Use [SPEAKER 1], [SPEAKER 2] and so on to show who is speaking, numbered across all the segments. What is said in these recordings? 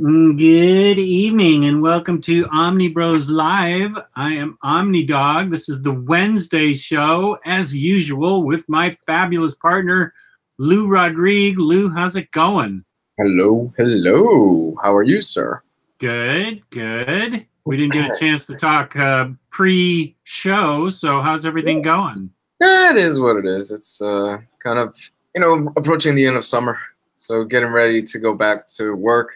[SPEAKER 1] Good evening and welcome to OmniBros Live. I am OmniDog. This is the Wednesday show, as usual, with my fabulous partner, Lou Rodrigue. Lou, how's it going?
[SPEAKER 2] Hello, hello. How are you, sir?
[SPEAKER 1] Good, good. We didn't get a chance to talk pre-show, so how's everything going?
[SPEAKER 2] It is what it is. It's kind of, approaching the end of summer. So getting ready to go back to work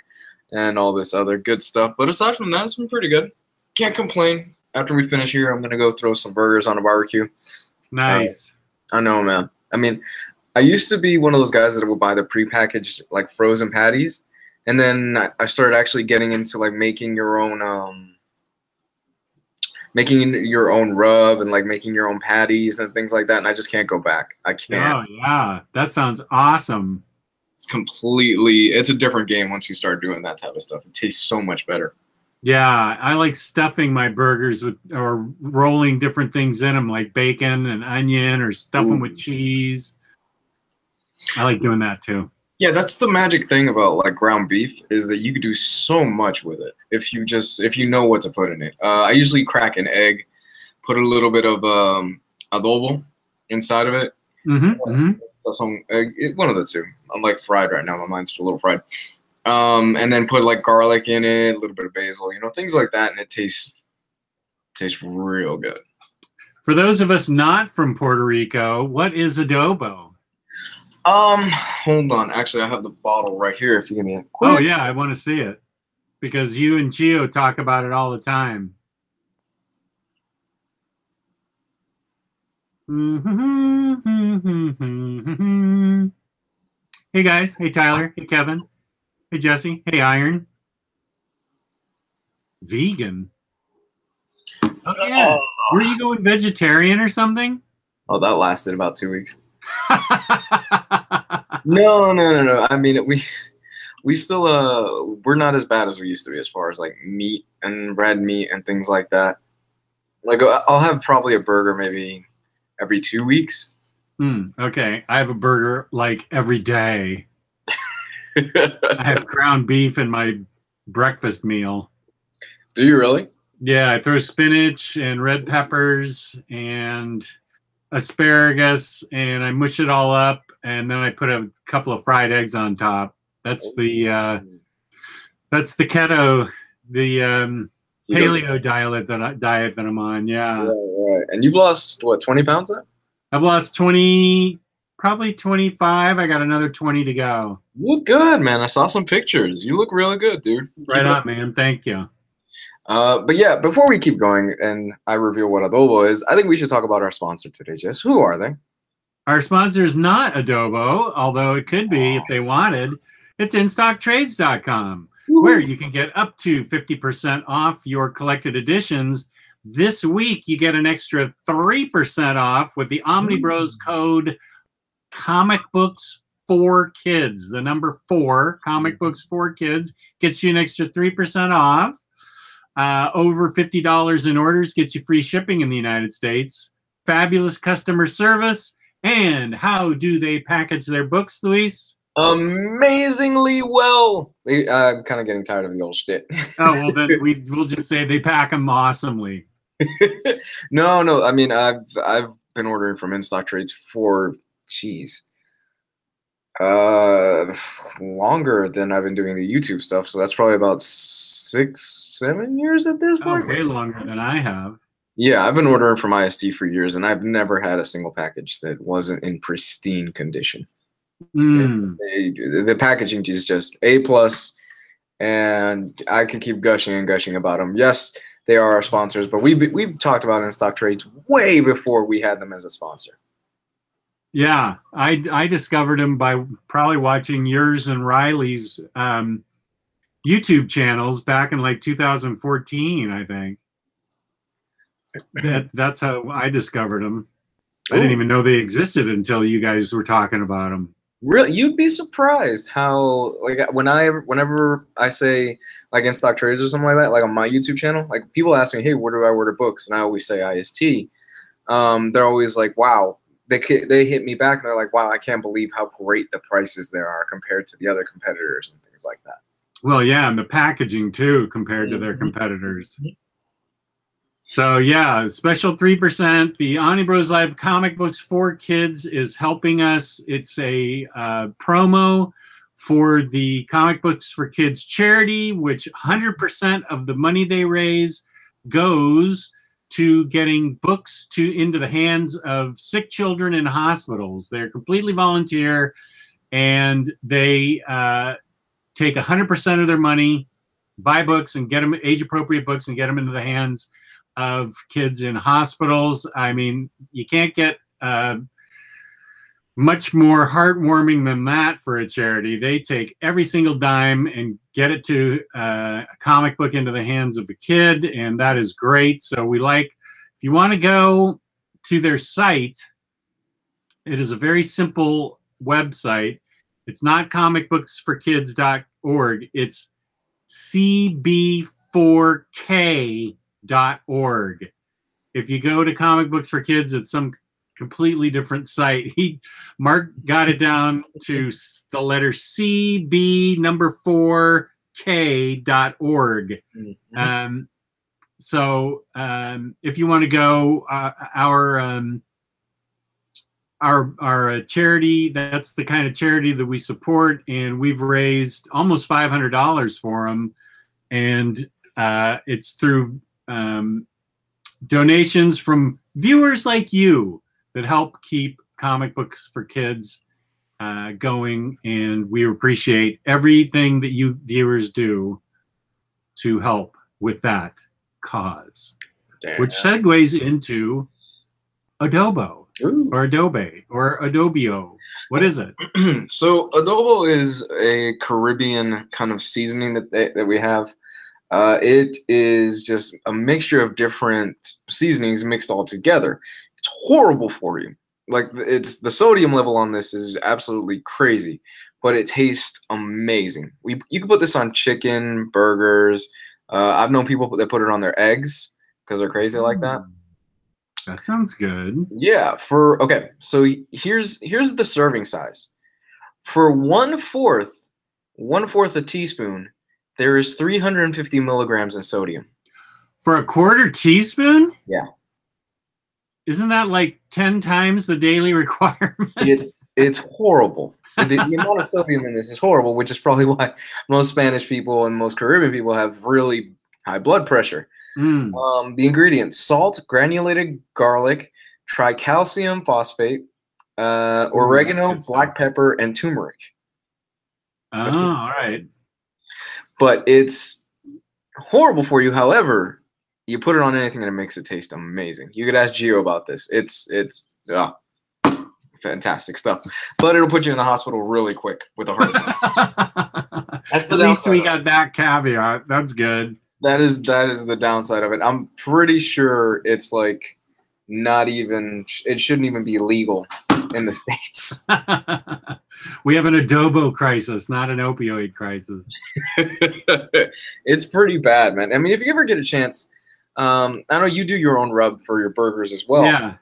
[SPEAKER 2] and all this other good stuff. But aside from that, it's been pretty good. Can't complain. After we finish here, I'm going to go throw some burgers on a barbecue.
[SPEAKER 1] Nice.
[SPEAKER 2] I know, man. I mean, I used to be one of those guys that would buy the prepackaged, like, frozen patties. And then I started actually getting into, like, making your own rub and like making your own patties and things like that, and I just can't go back. I can't.
[SPEAKER 1] Oh, yeah. That sounds awesome.
[SPEAKER 2] It's a different game once you start doing that type of stuff. It tastes so much better.
[SPEAKER 1] Yeah, I like stuffing my burgers with, or rolling different things in them, like bacon and onion, or stuff them with cheese. I like doing that too.
[SPEAKER 2] Yeah, that's the magic thing about like ground beef, is that you could do so much with it if you know what to put in it. I usually crack an egg, put a little bit of adobo inside of it. One of the two. I'm like fried right now. My mind's a little fried. And then put like garlic in it, a little bit of basil, things like that, and it tastes real good.
[SPEAKER 1] For those of us not from Puerto Rico, what is adobo?
[SPEAKER 2] Hold on. Actually, I have the bottle right here. If you give me a quick.
[SPEAKER 1] Oh yeah, I want to see it because you and Gio talk about it all the time. Hey guys. Hey Tyler. Hey Kevin. Hey Jesse. Hey Iron. Vegan. Oh yeah. Were you going vegetarian or something?
[SPEAKER 2] Oh, that lasted about 2 weeks. No. I mean, we still we're not as bad as we used to be as far as like meat and red meat and things like that. Like I'll have probably a burger maybe every 2 weeks.
[SPEAKER 1] Okay, I have a burger like every day. I have ground beef in my breakfast meal.
[SPEAKER 2] Do you really?
[SPEAKER 1] Yeah, I throw spinach and red peppers and asparagus, and I mush it all up, and then I put a couple of fried eggs on top. That's the keto, the paleo diet that I'm on. Yeah.
[SPEAKER 2] Right. And you've lost what, 20 pounds then?
[SPEAKER 1] I've lost 20, probably 25. I got another 20 to go.
[SPEAKER 2] You look good, man. I saw some pictures. You look really good, dude.
[SPEAKER 1] Right on, man. Thank you.
[SPEAKER 2] But yeah, before we keep going and I reveal what adobo is, I think we should talk about our sponsor today, Jess. Who are they?
[SPEAKER 1] Our sponsor is not adobo, although it could be if they wanted. It's InStockTrades.com, where you can get up to 50% off your collected editions. This week, you get an extra 3% off with the OmniBros code Comic Books for Kids. The number 4, Comic Books for Kids, gets you an extra 3% off. Over $50 in orders gets you free shipping in the United States. Fabulous customer service. And how do they package their books, Luis?
[SPEAKER 2] Amazingly well. I'm kind of getting tired of the old shit.
[SPEAKER 1] Oh, well, then we'll just say they pack them awesomely.
[SPEAKER 2] No. I mean, I've been ordering from In-Stock Trades for, longer than I've been doing the YouTube stuff. So that's probably about 6-7 years at this point.
[SPEAKER 1] Oh, way longer than I have.
[SPEAKER 2] Yeah, I've been ordering from IST for years, and I've never had a single package that wasn't in pristine condition. The packaging is just A+, and I can keep gushing and gushing about them. Yes, they are our sponsors, but we've talked about In-Stock Trades way before we had them as a sponsor.
[SPEAKER 1] Yeah, I discovered them by probably watching yours and Riley's YouTube channels back in like 2014, I think. That's how I discovered them. I didn't even know they existed until you guys were talking about them.
[SPEAKER 2] Really, you'd be surprised how, like, whenever I say like In-Stock Trades or something like that, like on my YouTube channel, like people ask me, hey, where do I order books? And I always say IST. They're always like, wow. They hit me back and they're like, wow, I can't believe how great the prices there are compared to the other competitors and things like that.
[SPEAKER 1] Well, yeah, and the packaging too compared to their competitors. So yeah, special 3%. The Omnibroslive comic books for kids is helping us. It's a promo for the comic books for kids charity, which 100% of the money they raise goes to getting books into the hands of sick children in hospitals. They're completely volunteer, and they take 100% of their money, buy books, and get them age-appropriate books, and get them into the hands of kids in hospitals. I mean, you can't get much more heartwarming than that for a charity. They take every single dime and get it to a comic book into the hands of a kid, and that is great. So we like, if you want to go to their site, it is a very simple website. It's not comicbooksforkids.org. It's cb4k.org. If you go to Comic Books for Kids, it's some completely different site. Mark got it down to the letter cb4k.org. So if you want to go, our charity, that's the kind of charity that we support, and we've raised almost $500 for them, and it's through donations from viewers like you that help keep Comic Books for Kids going, and we appreciate everything that you viewers do to help with that cause. Damn. Which segues into Adobo.
[SPEAKER 2] Ooh.
[SPEAKER 1] Or Adobe or Adobio. What is it?
[SPEAKER 2] So adobo is a Caribbean kind of seasoning that we have. It is just a mixture of different seasonings mixed all together. It's horrible for you. Like, it's the sodium level on this is absolutely crazy, but it tastes amazing. You can put this on chicken, burgers. I've known people that put it on their eggs because they're crazy like that.
[SPEAKER 1] That sounds good.
[SPEAKER 2] Yeah. Okay. So here's the serving size. For one fourth a teaspoon, there is 350 milligrams in sodium.
[SPEAKER 1] For a quarter teaspoon?
[SPEAKER 2] Yeah.
[SPEAKER 1] Isn't that like 10 times the daily requirement?
[SPEAKER 2] It's horrible. The amount of sodium in this is horrible, which is probably why most Spanish people and most Caribbean people have really high blood pressure. The ingredients: salt, granulated garlic, tricalcium phosphate, oregano, black pepper, and turmeric.
[SPEAKER 1] Oh, all right.
[SPEAKER 2] But it's horrible for you. However, you put it on anything and it makes it taste amazing. You could ask Gio about this. It's fantastic stuff. But it'll put you in the hospital really quick with a heart attack. That's the
[SPEAKER 1] At least we got that caveat. That's good.
[SPEAKER 2] That is the downside of it. I'm pretty sure it's like not even, it shouldn't even be legal in the States.
[SPEAKER 1] We have an adobo crisis, not an opioid crisis.
[SPEAKER 2] It's pretty bad, man. I mean, if you ever get a chance, I know you do your own rub for your burgers as well.
[SPEAKER 1] Yeah.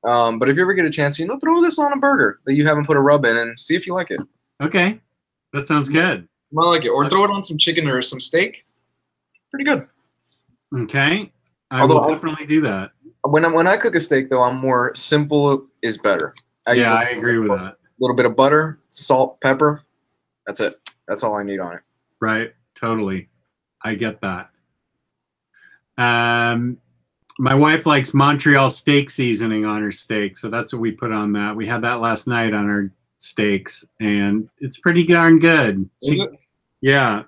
[SPEAKER 2] But if you ever get a chance, throw this on a burger that you haven't put a rub in and see if you like it.
[SPEAKER 1] Okay. That sounds good.
[SPEAKER 2] I like it. Or throw it on some chicken or some steak. Pretty good.
[SPEAKER 1] Okay. I will definitely do that.
[SPEAKER 2] When I cook a steak, though, I'm more simple is better.
[SPEAKER 1] I agree with that.
[SPEAKER 2] A little bit of butter, salt, pepper. That's it. That's all I need on it.
[SPEAKER 1] Right. Totally. I get that. My wife likes Montreal steak seasoning on her steak, so that's what we put on that. We had that last night on our steaks, and it's pretty darn good.
[SPEAKER 2] Is it?
[SPEAKER 1] Yeah.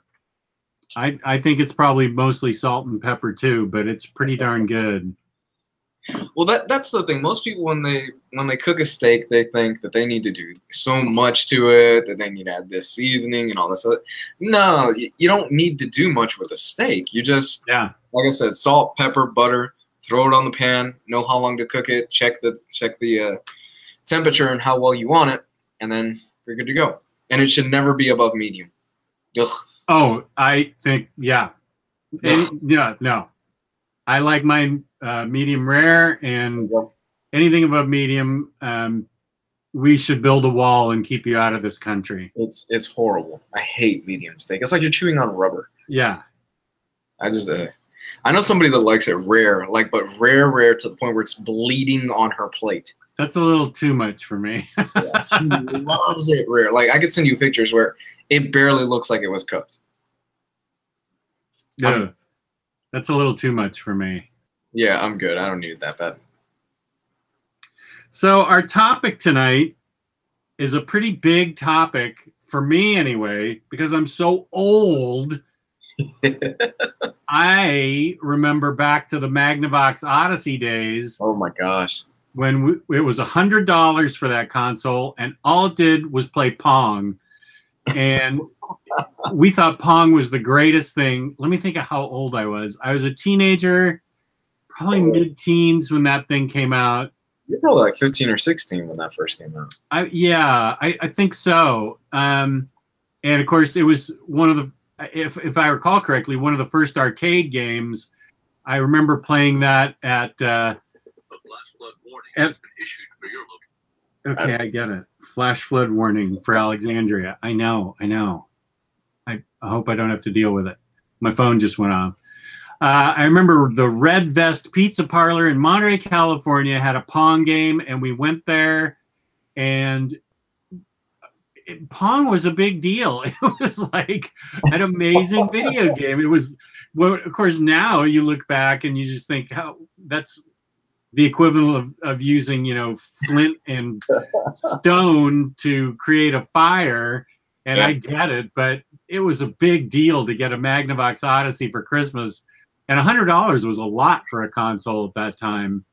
[SPEAKER 1] I think it's probably mostly salt and pepper too, but it's pretty darn good.
[SPEAKER 2] Well, that's the thing. Most people, when they cook a steak, they think that they need to do so much to it, that they need to add this seasoning and all this other. No, you don't need to do much with a steak. You just, like I said, salt, pepper, butter, throw it on the pan, know how long to cook it, check the temperature and how well you want it, and then you're good to go. And it should never be above medium. Ugh.
[SPEAKER 1] Oh, I think, yeah. No. I like mine medium rare, and anything above medium, we should build a wall and keep you out of this country.
[SPEAKER 2] It's horrible. I hate medium steak. It's like you're chewing on rubber.
[SPEAKER 1] Yeah.
[SPEAKER 2] I know somebody that likes it rare, but rare to the point where it's bleeding on her plate.
[SPEAKER 1] That's a little too much for me.
[SPEAKER 2] Yeah, she loves it rare. Like, I could send you pictures where it barely looks like it was cooked.
[SPEAKER 1] No, that's a little too much for me.
[SPEAKER 2] Yeah, I'm good. I don't need it that bad.
[SPEAKER 1] So our topic tonight is a pretty big topic for me anyway, because I'm so old. I remember back to the Magnavox Odyssey days.
[SPEAKER 2] Oh my gosh.
[SPEAKER 1] When it was $100 for that console, and all it did was play Pong. And we thought Pong was the greatest thing. Let me think of how old I was. I was a teenager, probably mid-teens when that thing came out.
[SPEAKER 2] You're probably like 15 or 16 when that first came out.
[SPEAKER 1] I think so. And of course, it was one of the, if I recall correctly, one of the first arcade games. I remember playing that at. A flash flood warning has been issued for your location. Okay, I get it. Flash flood warning for Alexandria. I know. I hope I don't have to deal with it. My phone just went off. I remember the Red Vest Pizza Parlor in Monterey, California had a Pong game, and we went there, and Pong was a big deal. It was like an amazing video game. It was, well, of course, now you look back and you just think, how that's the equivalent of using, flint and stone to create a fire. And I get it, but it was a big deal to get a Magnavox Odyssey for Christmas. And $100 was a lot for a console at that time.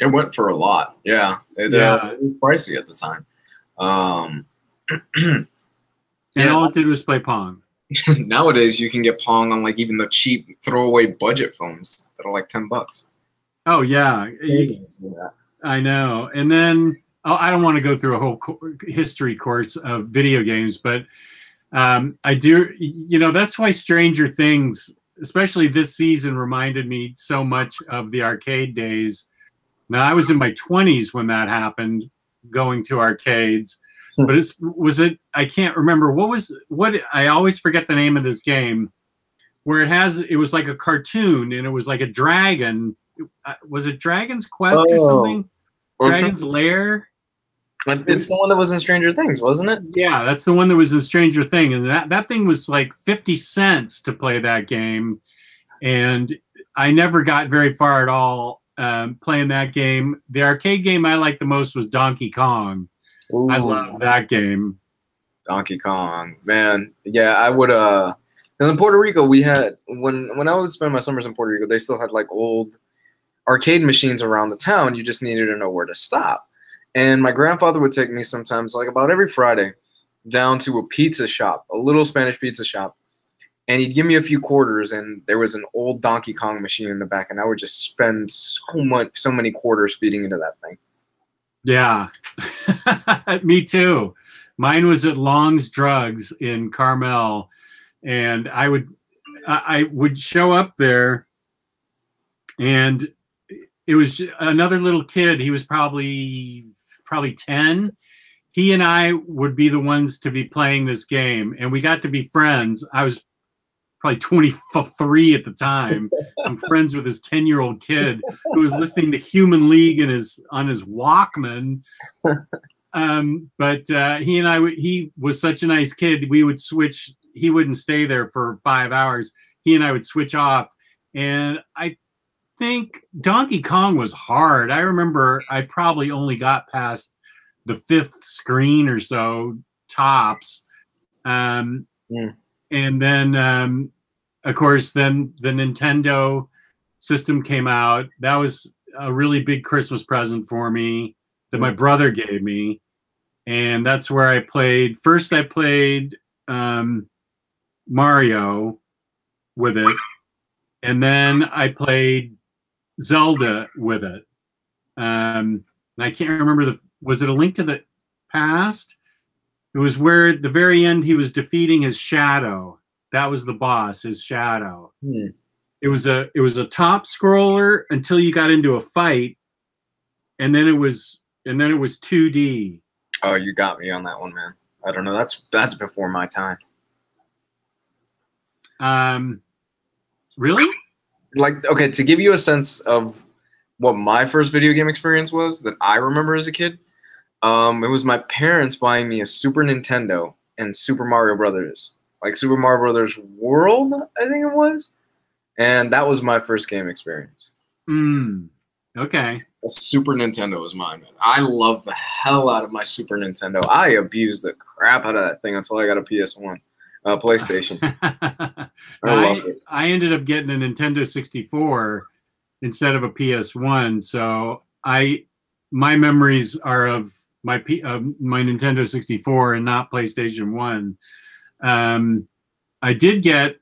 [SPEAKER 2] It went for a lot. Yeah. It was pricey at the time.
[SPEAKER 1] And all it did was play Pong.
[SPEAKER 2] Nowadays, you can get Pong on even the cheap throwaway budget phones that are like $10.
[SPEAKER 1] Oh, yeah. I know. And then, I don't want to go through a whole history course of video games, but I do, that's why Stranger Things, especially this season, reminded me so much of the arcade days. Now, I was in my 20s when that happened, going to arcades. But I can't remember. What I always forget the name of this game, where it was like a cartoon, and it was like a dragon. Was it Dragon's Quest or something? Dragon's Lair?
[SPEAKER 2] It's the one that was in Stranger Things, wasn't it?
[SPEAKER 1] Yeah, that's the one that was in Stranger Things. And that thing was like 50 cents to play that game. And I never got very far at all playing that game. The arcade game I liked the most was Donkey Kong. Ooh. I love that game.
[SPEAKER 2] Donkey Kong, man. Yeah, I would. In Puerto Rico, we had when I would spend my summers in Puerto Rico, they still had old arcade machines around the town. You just needed to know where to stop. And my grandfather would take me sometimes, about every Friday, down to a pizza shop, a little Spanish pizza shop, and he'd give me a few quarters, and there was an old Donkey Kong machine in the back, and I would just spend so many quarters feeding into that thing.
[SPEAKER 1] Yeah, me too. Mine was at Long's Drugs in Carmel, and I would show up there, and it was another little kid. He was probably 10. He and I would be the ones to be playing this game, and we got to be friends. I was probably 23 at the time. I'm friends with this 10-year-old kid who was listening to Human League on his Walkman. But he and I, he was such a nice kid. We would switch. He wouldn't stay there for 5 hours. He and I would switch off. And I think Donkey Kong was hard. I remember I probably only got past the 5th screen or so, tops. And then, of course, then the Nintendo system came out. That was a really big Christmas present for me that my brother gave me. And that's where I played. First, I played Mario with it. And then I played Zelda with it. And I can't remember, was it A Link to the Past? It was where at the very end he was defeating his shadow. That was the boss, his shadow. It was a top scroller until you got into a fight, and then it was 2D.
[SPEAKER 2] Oh, you got me on that one, man. I don't know. That's before my time.
[SPEAKER 1] Really?
[SPEAKER 2] Like, okay, to give you a sense of what my first video game experience was that I remember as a kid, it was my parents buying me a Super Nintendo and Super Mario Brothers, like Super Mario Brothers World, I think it was, and that was my first game experience.
[SPEAKER 1] Okay.
[SPEAKER 2] A Super Nintendo was mine, man. I love the hell out of my Super Nintendo. I abused the crap out of that thing until I got a PS1, PlayStation.
[SPEAKER 1] I ended up getting a Nintendo 64 instead of a PS1, so my memories are of my Nintendo 64 and not PlayStation 1. I did get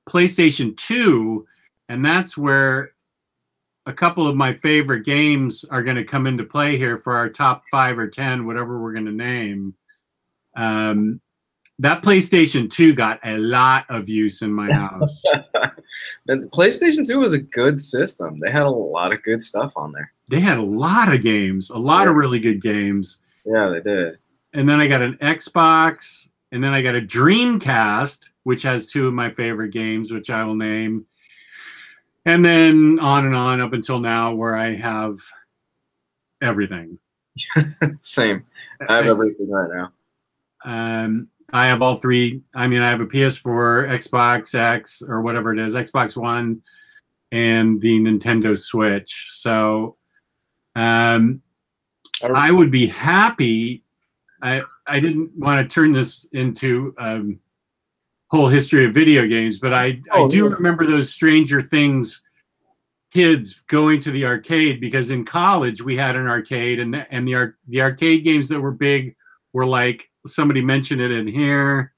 [SPEAKER 1] PlayStation 2, and that's where a couple of my favorite games are going to come into play here for our top 5 or 10, whatever we're going to name. That PlayStation 2 got a lot of use in my house.
[SPEAKER 2] The PlayStation 2 was a good system. They had a lot of good stuff on there.
[SPEAKER 1] They had a lot of games, a lot of really good games.
[SPEAKER 2] Yeah, they did.
[SPEAKER 1] And then I got an Xbox, and then I got a Dreamcast, which has 2 of my favorite games, which I will name. And then on and on up until now, where I have everything.
[SPEAKER 2] Same. I have everything right now.
[SPEAKER 1] I have all 3. I mean, I have a PS4, Xbox X, or whatever it is, Xbox One, and the Nintendo Switch. So I would be happy. I didn't want to turn this into whole history of video games, but I do remember those Stranger Things kids going to the arcade, because in college we had an arcade, and the arcade games that were big were like, somebody mentioned it in here,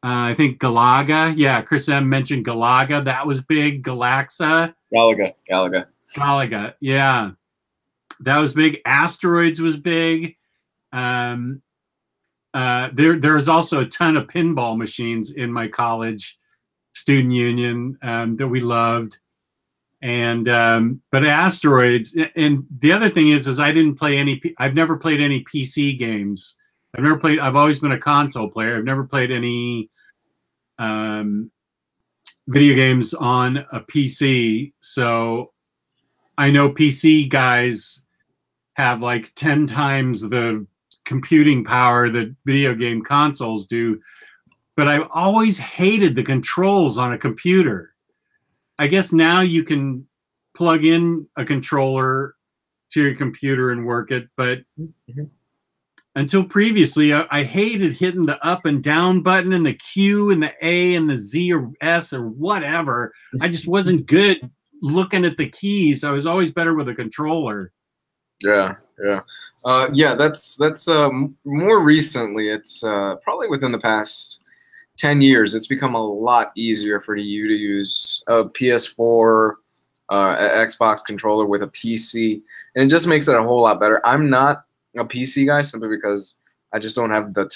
[SPEAKER 1] I think Galaga. Yeah, Chris M mentioned Galaga. That was big. Galaga. Yeah, that was big. Asteroids was big. There's also a ton of pinball machines in my college student union that we loved, and but Asteroids. And the other thing is I've never played any PC games. I've always been a console player. I've never played any video games on a PC. So I know PC guys have like 10 times the computing power that video game consoles do, but I've always hated the controls on a computer. I guess now you can plug in a controller to your computer and work it, but until previously, I hated hitting the up and down button and the Q and the A and the Z or S or whatever. I just wasn't good looking at the keys. I was always better with a controller.
[SPEAKER 2] Yeah. That's more recently. It's probably within the past 10 years. It's become a lot easier for you to use a PS4, Xbox controller with a PC, and it just makes it a whole lot better. I'm not a PC guy simply because I just don't have the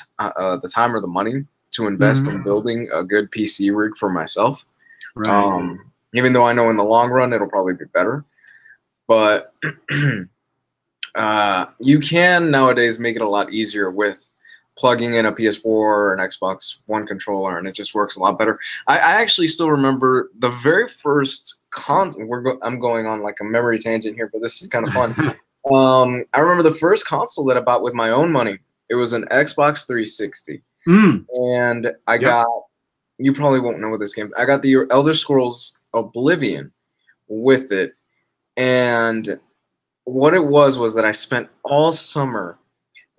[SPEAKER 2] time or the money to invest in building a good PC rig for myself.
[SPEAKER 1] Right.
[SPEAKER 2] Even though I know in the long run it'll probably be better, but you can nowadays make it a lot easier with plugging in a PS4 or an Xbox One controller, and it just works a lot better. I actually still remember the very first I'm going on like a memory tangent here, but this is kind of fun. I remember the first console that I bought with my own money. It was an Xbox 360, and I got. You probably won't know what this game. I got the Elder Scrolls Oblivion with it, and what it was that I spent all summer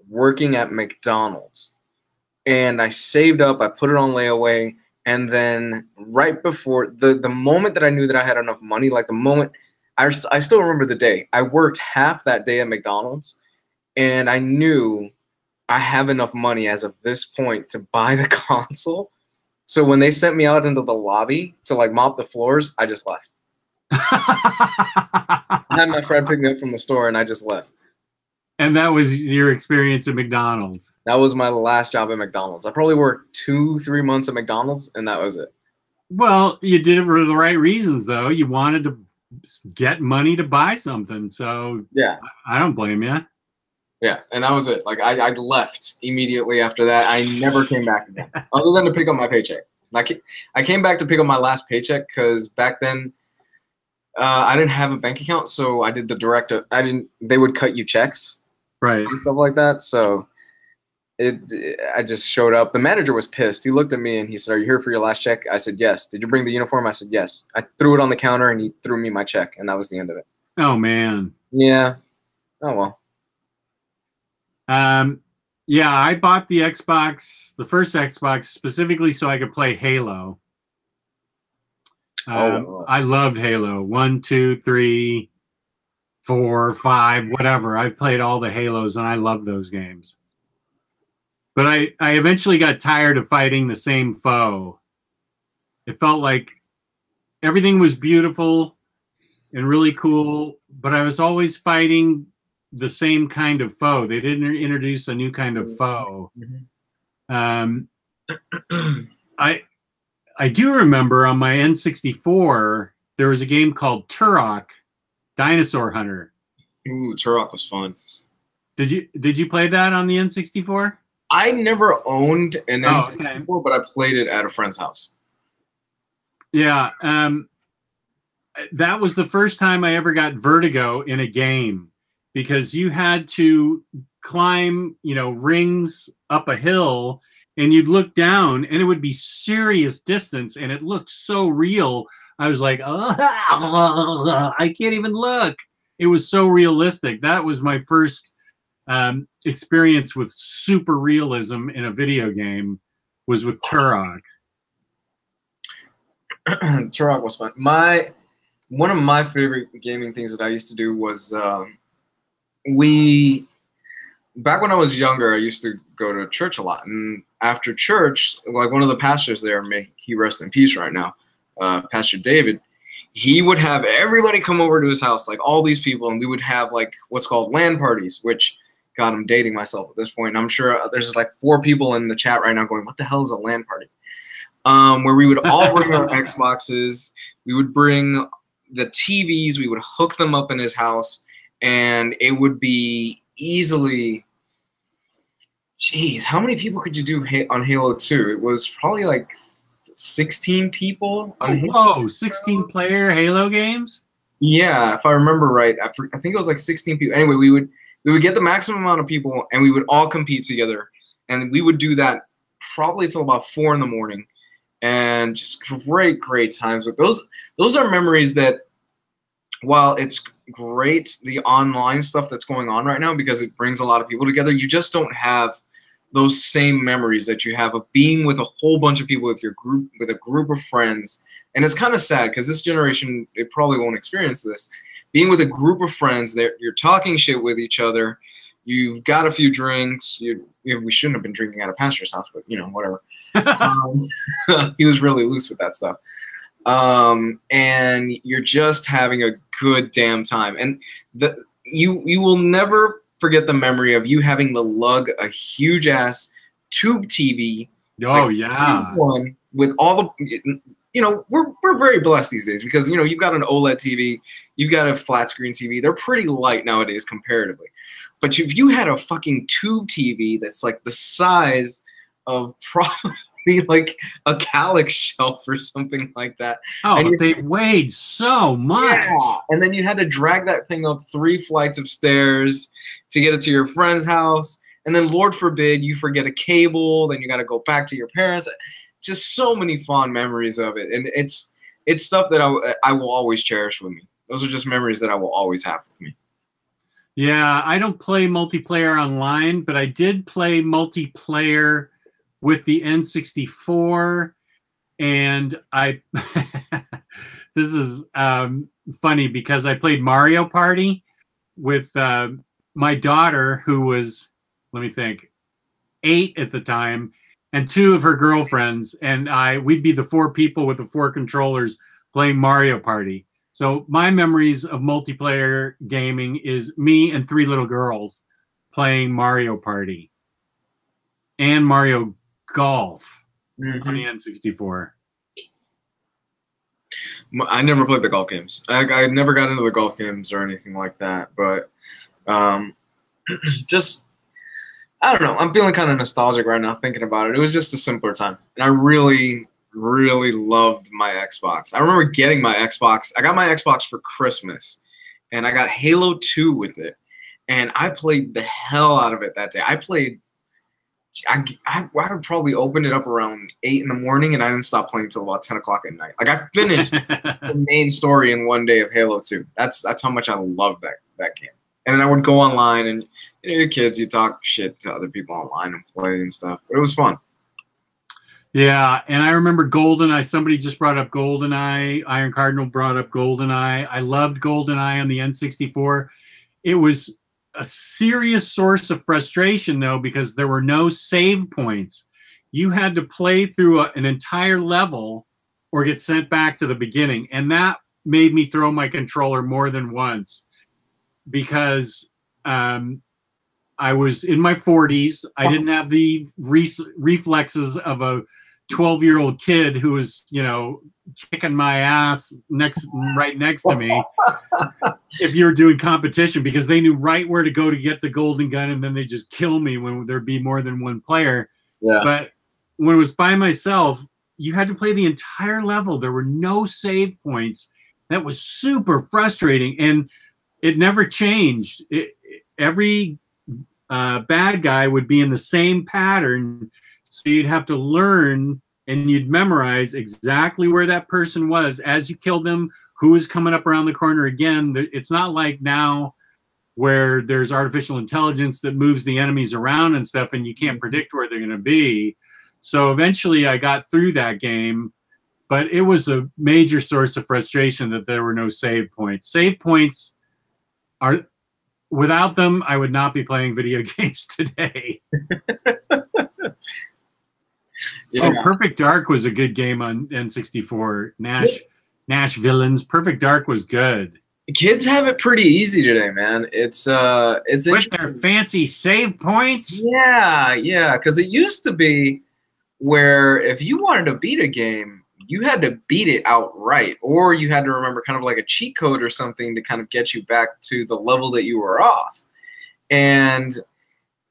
[SPEAKER 2] working at McDonald's, and I saved up. I put it on layaway, and then right before the moment that I knew that I had enough money, like the moment. I still remember the day. I worked half that day at McDonald's, and I knew I have enough money as of this point to buy the console. So when they sent me out into the lobby to like mop the floors, I just left. I had my friend pick me up from the store, and I just left.
[SPEAKER 1] And that was your experience at McDonald's?
[SPEAKER 2] That was my last job at McDonald's. I probably worked 2-3 months at McDonald's, and that was it.
[SPEAKER 1] Well, you did it for the right reasons, though. You wanted to get money to buy something, so
[SPEAKER 2] yeah,
[SPEAKER 1] I don't blame you.
[SPEAKER 2] Yeah, and that was it. Like I left immediately after that. I never came back again, other than to pick up my paycheck. I came back to pick up my last paycheck because back then I didn't have a bank account, so I did the direct. I didn't. They would cut you checks,
[SPEAKER 1] Right.
[SPEAKER 2] and stuff like that. So I just showed up. The manager was pissed. He looked at me and he said, "Are you here for your last check?" I said, "Yes." "Did you bring the uniform?" I said, "Yes." I threw it on the counter and he threw me my check, and that was the end of it.
[SPEAKER 1] Oh man.
[SPEAKER 2] Yeah. Oh well.
[SPEAKER 1] Yeah, I bought the Xbox, the first Xbox, specifically so I could play Halo.
[SPEAKER 2] Wow.
[SPEAKER 1] I loved Halo 1, 2, 3, 4, 5, whatever. I've played all the Halos and I love those games. But I eventually got tired of fighting the same foe. It felt like everything was beautiful and really cool, but I was always fighting the same kind of foe. They didn't introduce a new kind of foe. I do remember on my N64 there was a game called Turok Dinosaur Hunter.
[SPEAKER 2] Ooh, Turok was fun.
[SPEAKER 1] Did you play that on the N64?
[SPEAKER 2] I never owned an N64,
[SPEAKER 1] okay.
[SPEAKER 2] but I played it at a friend's house.
[SPEAKER 1] Yeah, that was the first time I ever got vertigo in a game, because you had to climb, rings up a hill, and you'd look down and it would be serious distance and it looked so real. I was like, oh, I can't even look. It was so realistic. That was my first experience with super realism in a video game, was with Turok.
[SPEAKER 2] Turok was fun. One of my favorite gaming things that I used to do was back when I was younger, I used to go to church a lot, and after church, like one of the pastors there, may he rest in peace right now, Pastor David, he would have everybody come over to his house, like all these people, and we would have like what's called LAN parties, which, God, I'm dating myself at this point, and I'm sure there's just like 4 people in the chat right now going, what the hell is a LAN party? Where we would all bring our Xboxes, we would bring the TVs, we would hook them up in his house, and it would be easily, geez, how many people could you do on Halo 2? It was probably like 16 people.
[SPEAKER 1] Whoa, 16-player Halo games?
[SPEAKER 2] Yeah, if I remember right. I think it was like 16 people. Anyway, we would get the maximum amount of people, and we would all compete together. And we would do that probably until about 4 in the morning. And just great times. But those are memories that, while it's great, the online stuff that's going on right now, because it brings a lot of people together, you just don't have those same memories that you have of being with a whole bunch of people, with a group of friends. And it's kind of sad because this generation, it probably won't experience this. Being with a group of friends, you're talking shit with each other. You've got a few drinks. We shouldn't have been drinking at a pastor's house, but whatever. He was really loose with that stuff. And you're just having a good damn time. And you will never forget the memory of you having to lug a huge ass tube TV.
[SPEAKER 1] Oh, yeah.
[SPEAKER 2] One with all the, we're very blessed these days because, you've got an OLED TV, you've got a flat screen TV. They're pretty light nowadays comparatively. But if you had a fucking tube TV that's like the size of probably like a Calyx shelf or something like that.
[SPEAKER 1] Oh,
[SPEAKER 2] and
[SPEAKER 1] but they weighed so much.
[SPEAKER 2] Yeah. And then you had to drag that thing up 3 flights of stairs to get it to your friend's house. And then, Lord forbid, you forget a cable. Then you got to go back to your parents. Just so many fond memories of it. And it's stuff that I will always cherish with me. Those are just memories that I will always have with me.
[SPEAKER 1] Yeah, I don't play multiplayer online, but I did play multiplayer with the N64, and this is funny because I played Mario Party with my daughter, who was, let me think, 8 at the time, and 2 of her girlfriends, and we'd be the 4 people with the 4 controllers playing Mario Party. So my memories of multiplayer gaming is me and 3 little girls playing Mario Party and Mario Golf on the N64.
[SPEAKER 2] I never played the golf games. I never got into the golf games or anything like that. But just, I don't know. I'm feeling kind of nostalgic right now thinking about it. It was just a simpler time. And I really, really loved my Xbox. I remember getting my Xbox. I got my Xbox for Christmas, and I got Halo 2 with it. And I played the hell out of it that day. I would probably open it up around 8 in the morning, and I didn't stop playing until about 10 o'clock at night. Like, I finished the main story in one day of Halo 2. That's how much I loved that game. And then I would go online, and your kids, you talk shit to other people online and play and stuff. But it was fun.
[SPEAKER 1] Yeah, and I remember GoldenEye. Somebody just brought up GoldenEye. Iron Cardinal brought up GoldenEye. I loved GoldenEye on the N64. It was a serious source of frustration, though, because there were no save points. You had to play through an entire level or get sent back to the beginning. And that made me throw my controller more than once because I was in my 40s. I didn't have the reflexes of a 12-year-old kid who was, kicking my ass right next to me if you were doing competition, because they knew right where to go to get the golden gun, and then they just kill me when there'd be more than one player.
[SPEAKER 2] Yeah.
[SPEAKER 1] But when it was by myself, you had to play the entire level. There were no save points. That was super frustrating, and it never changed. Every bad guy would be in the same pattern, so you'd have to learn and you'd memorize exactly where that person was as you killed them, who was coming up around the corner again. It's not like now where there's artificial intelligence that moves the enemies around and stuff, and you can't predict where they're going to be. So eventually I got through that game, but it was a major source of frustration that there were no save points. Save points are, without them, I would not be playing video games today. Yeah. Oh, Perfect Dark was a good game on N64. Nash Villains. Perfect Dark was good.
[SPEAKER 2] Kids have it pretty easy today, man. It's
[SPEAKER 1] with their fancy save points.
[SPEAKER 2] Yeah, because it used to be where if you wanted to beat a game, you had to beat it outright, or you had to remember kind of like a cheat code or something to kind of get you back to the level that you were off. And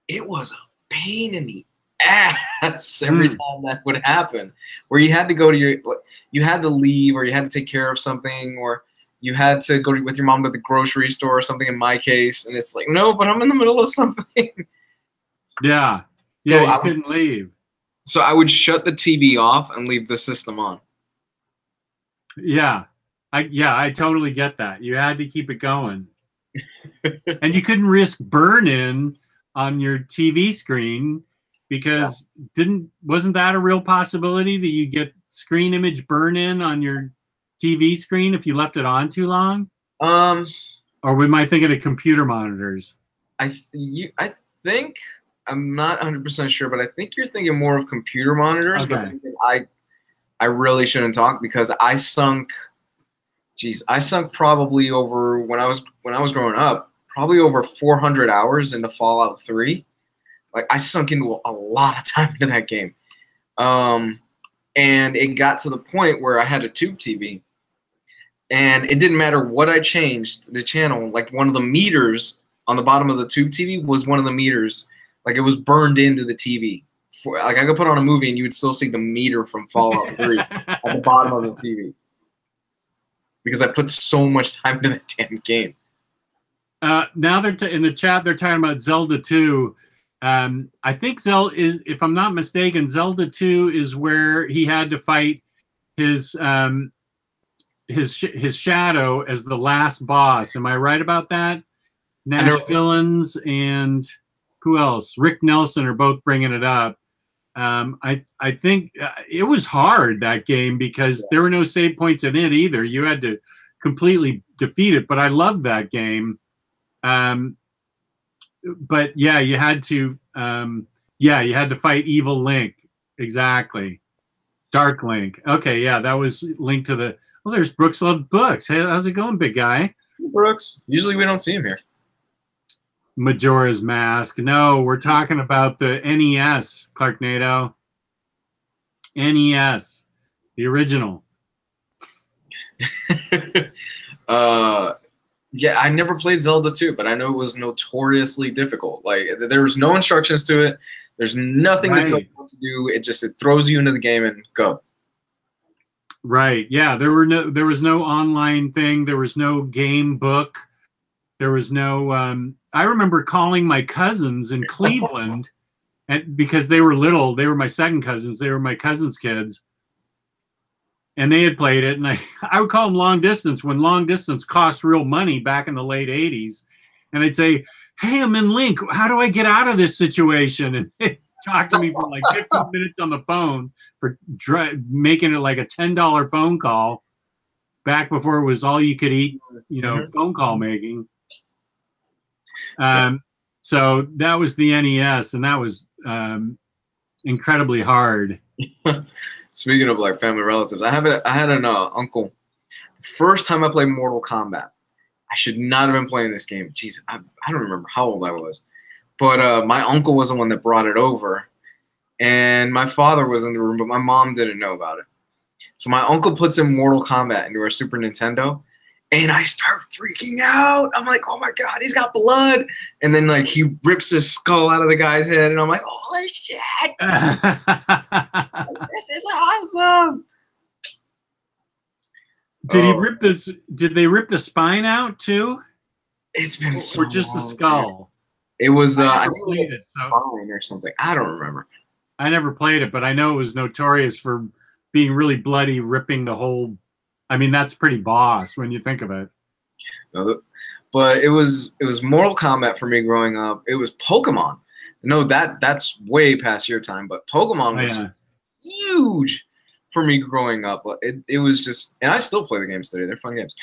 [SPEAKER 2] it was a pain in the ass every time that would happen, where you had to go to you had to leave, or you had to take care of something, or you had to go with your mom to the grocery store or something in my case, and it's like, no, but I'm in the middle of something.
[SPEAKER 1] Yeah. Yeah, so you couldn't leave.
[SPEAKER 2] So I would shut the TV off and leave the system on.
[SPEAKER 1] Yeah. I totally get that. You had to keep it going. And you couldn't risk burn-in on your TV screen, because wasn't that a real possibility that you get screen image burn-in on your TV screen if you left it on too long? Or am I thinking of computer monitors?
[SPEAKER 2] I think, I'm not 100% sure, but I think you're thinking more of computer monitors.
[SPEAKER 1] Okay.
[SPEAKER 2] But I really shouldn't talk, because I sunk probably over, when I was growing up, probably over 400 hours into Fallout 3. Like, I sunk into a lot of time into that game. And it got to the point where I had a tube TV, and it didn't matter what I changed the channel. Like, one of the meters on the bottom of the tube TV was one of the meters. Like, it was burned into the TV. Like, I could put on a movie and you would still see the meter from Fallout 3 at the bottom of the TV, because I put so much time into that damn game.
[SPEAKER 1] Now they're in the chat. They're talking about Zelda 2. I think Zelda is, if I'm not mistaken, Zelda 2 is where he had to fight his shadow as the last boss. Am I right about that? Nash Villains and who else? Rick Nelson are both bringing it up. I think it was hard, that game, because there were no save points in it either. You had to completely defeat it. But I loved that game. But yeah, you had to fight Evil Link. Exactly. Dark Link. Okay, yeah, that was linked to the. Well, there's Brooks Love Books. Hey, how's it going, big guy?
[SPEAKER 2] Brooks. Usually we don't see him here.
[SPEAKER 1] Majora's Mask. No, we're talking about the NES, Clarknado. NES, the original.
[SPEAKER 2] Yeah, I never played Zelda 2, but I know it was notoriously difficult. Like there was no instructions to it. There's nothing to tell you
[SPEAKER 1] Right.
[SPEAKER 2] what to do. It throws you into the game and go.
[SPEAKER 1] Right. Yeah. There was no online thing. There was no game book. There was no. I remember calling my cousins in Cleveland, and because they were little, they were my second cousins. They were my cousins' kids, and they had played it. And I would call them long distance when long distance cost real money back in the late '80s, and I'd say, "Hey, I'm in Link. How do I get out of this situation?" And they talked to me for like 15 minutes on the phone for making it like a $10 phone call back before it was all you could eat, phone call making. So that was the NES, and that was incredibly hard.
[SPEAKER 2] Speaking of like family relatives, I had an uncle. The first time I played Mortal Kombat, I should not have been playing this game. Jeez, I don't remember how old I was, but my uncle was the one that brought it over, and my father was in the room, but my mom didn't know about it. So my uncle puts in Mortal Kombat into our Super Nintendo, and I start freaking out. I'm like, oh my God, he's got blood. And then like he rips his skull out of the guy's head, and I'm like, holy shit. This is awesome.
[SPEAKER 1] Did they rip the spine out too?
[SPEAKER 2] It's been so
[SPEAKER 1] or just the
[SPEAKER 2] long,
[SPEAKER 1] skull?
[SPEAKER 2] It was
[SPEAKER 1] I
[SPEAKER 2] think it was a spine or something. I don't remember.
[SPEAKER 1] I never played it, but I know it was notorious for being really bloody, ripping the whole. I mean, that's pretty boss when you think of it.
[SPEAKER 2] No, but it was Mortal Kombat for me growing up. It was Pokemon. No, that's way past your time, but Pokemon was huge for me growing up. It was just, and I still play the games today. They're fun games.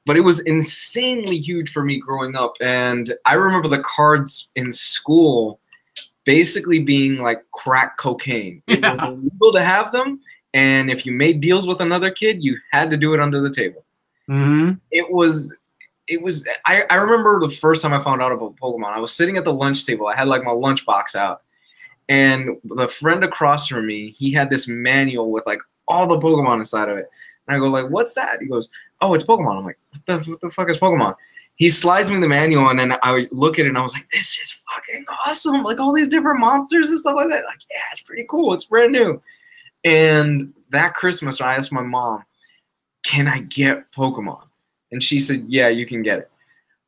[SPEAKER 2] But it was insanely huge for me growing up. And I remember the cards in school basically being like crack cocaine. It was illegal to have them. And if you made deals with another kid, you had to do it under the table.
[SPEAKER 1] Mm-hmm.
[SPEAKER 2] It was, I remember the first time I found out about Pokemon. I was sitting at the lunch table. I had like my lunch box out. And the friend across from me, he had this manual with like all the Pokemon inside of it. And I go like, what's that? He goes, oh, it's Pokemon. I'm like, what the fuck is Pokemon? He slides me the manual, and then I look at it, and I was like, this is fucking awesome. Like all these different monsters and stuff like that. Like, yeah, it's pretty cool. It's brand new. And that Christmas, I asked my mom, can I get Pokemon? And she said, yeah, you can get it.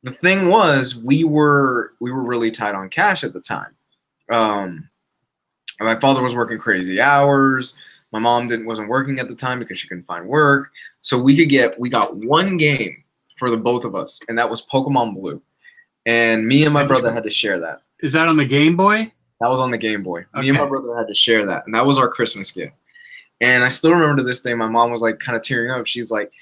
[SPEAKER 2] The thing was, we were really tight on cash at the time. My father was working crazy hours. My mom wasn't working at the time because she couldn't find work. So we got one game for the both of us, and that was Pokemon Blue. And me and my brother had to share that.
[SPEAKER 1] Is that on the Game Boy?
[SPEAKER 2] That was on the Game Boy.
[SPEAKER 1] Okay.
[SPEAKER 2] Me and my brother had to share that, and that was our Christmas gift. And I still remember to this day, my mom was like kind of tearing up. She's like,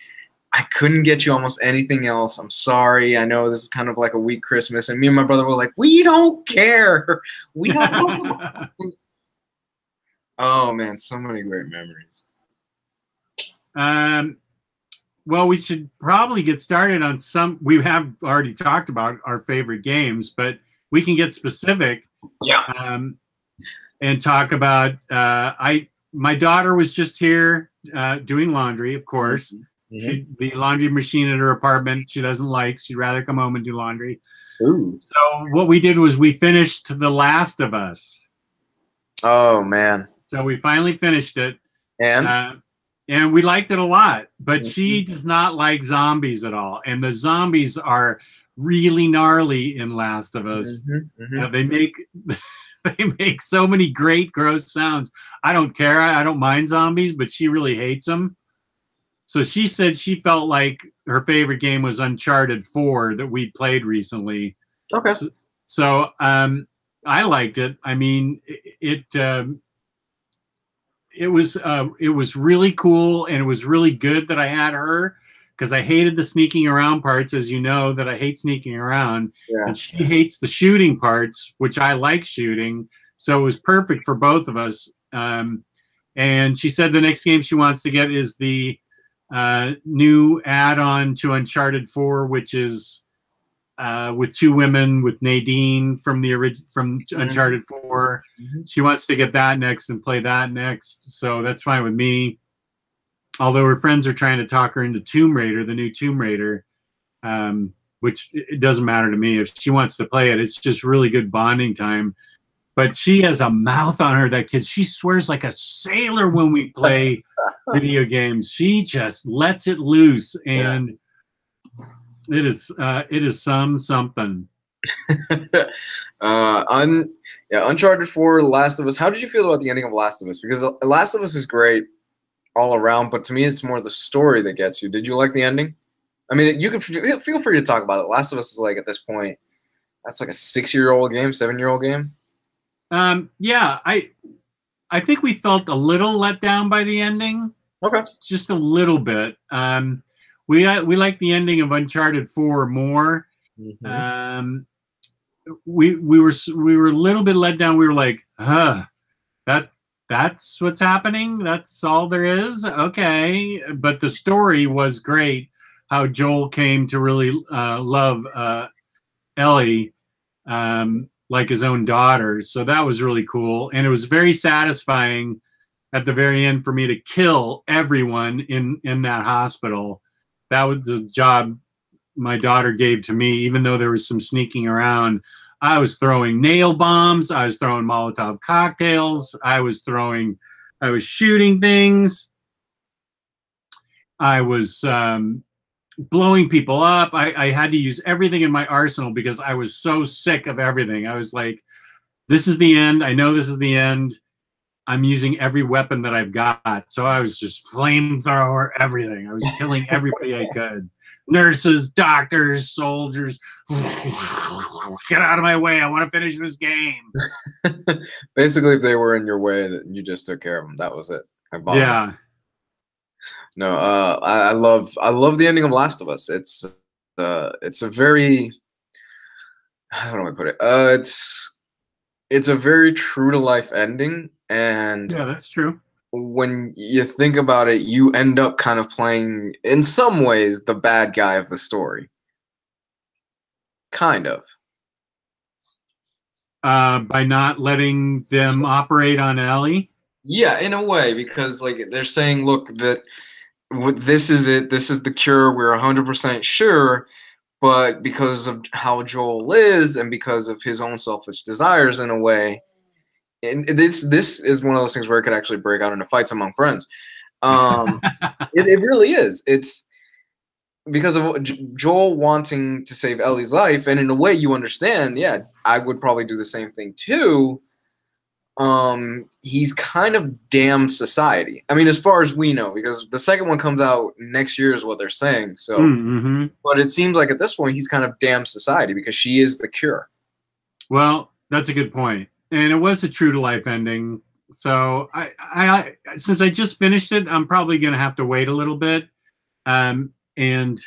[SPEAKER 2] I couldn't get you almost anything else. I'm sorry. I know this is kind of like a weak Christmas. And me and my brother were like, we don't care. We have Pokemon. Oh, man, so many great memories.
[SPEAKER 1] Well, we should probably get started on some. We have already talked about our favorite games, but we can get specific.
[SPEAKER 2] Yeah.
[SPEAKER 1] And talk about. My daughter was just here doing laundry, of course. Mm-hmm. The laundry machine at her apartment she doesn't like. She'd rather come home and do laundry.
[SPEAKER 2] Ooh.
[SPEAKER 1] So what we did was we finished The Last of Us.
[SPEAKER 2] Oh, man.
[SPEAKER 1] So we finally finished it.
[SPEAKER 2] And
[SPEAKER 1] we liked it a lot. But she does not like zombies at all. And the zombies are really gnarly in Last of Us. They make so many great, gross sounds. I don't care. I don't mind zombies, but she really hates them. So she said she felt like her favorite game was Uncharted 4 that we played recently.
[SPEAKER 2] Okay.
[SPEAKER 1] So I liked it. I mean, it was really cool, and it was really good that I had her, because I hated the sneaking around parts, as you know, that I hate sneaking around. Yeah. And she hates the shooting parts, which I like shooting. So it was perfect for both of us. And she said the next game she wants to get is the new add-on to Uncharted 4, which is with two women, with Nadine from Uncharted 4. She wants to get that next and play that next. So that's fine with me. Although her friends are trying to talk her into Tomb Raider, the new Tomb Raider. which it doesn't matter to me if she wants to play it. It's just really good bonding time. But she has a mouth on her, that kid. She swears like a sailor when we play video games. She just lets it loose, and it is something.
[SPEAKER 2] Uncharted 4, Last of Us. How did you feel about the ending of Last of Us? Because Last of Us is great all around, but to me, it's more the story that gets you. Did you like the ending? I mean, you can feel free to talk about it. Last of Us is like, at this point, that's like a 6-year-old game, 7-year-old game.
[SPEAKER 1] Yeah, I think we felt a little let down by the ending.
[SPEAKER 2] Okay,
[SPEAKER 1] just a little bit. We like the ending of Uncharted 4 more. Mm-hmm. We were a little bit let down. We were like, that's what's happening. That's all there is. Okay, but the story was great. How Joel came to really love Ellie. Like his own daughter. So that was really cool. And it was very satisfying at the very end for me to kill everyone in that hospital. That was the job my daughter gave to me, even though there was some sneaking around. I was throwing nail bombs. I was throwing Molotov cocktails. I was shooting things. I was blowing people up. I had to use everything in my arsenal because I was so sick of everything. I was like, this is the end. I know this is the end. I'm using every weapon that I've got. So I was just flamethrower everything. I was killing everybody I could. Nurses, doctors, soldiers. Get out of my way. I want to finish this game.
[SPEAKER 2] Basically, if they were in your way, you just took care of them. That was it.
[SPEAKER 1] Yeah.
[SPEAKER 2] No, I love the ending of Last of Us. It's a very, how do I put it? It's a very true to life ending, and
[SPEAKER 1] yeah, that's true.
[SPEAKER 2] When you think about it, you end up kind of playing, in some ways, the bad guy of the story. Kind of.
[SPEAKER 1] By not letting them operate on Ellie?
[SPEAKER 2] Yeah, in a way, because like they're saying, look, that this is it. This is the cure. We're 100% sure. But because of how Joel is and because of his own selfish desires in a way, and this is one of those things where it could actually break out into fights among friends. It really is. It's because of Joel wanting to save Ellie's life, and in a way you understand, yeah, I would probably do the same thing too. He's kind of damned society. I mean, as far as we know, because the second one comes out next year is what they're saying. So, but it seems like at this point he's kind of damned society because she is the cure.
[SPEAKER 1] Well, that's a good point, and it was a true to life ending. So, I since I just finished it, I'm probably going to have to wait a little bit, and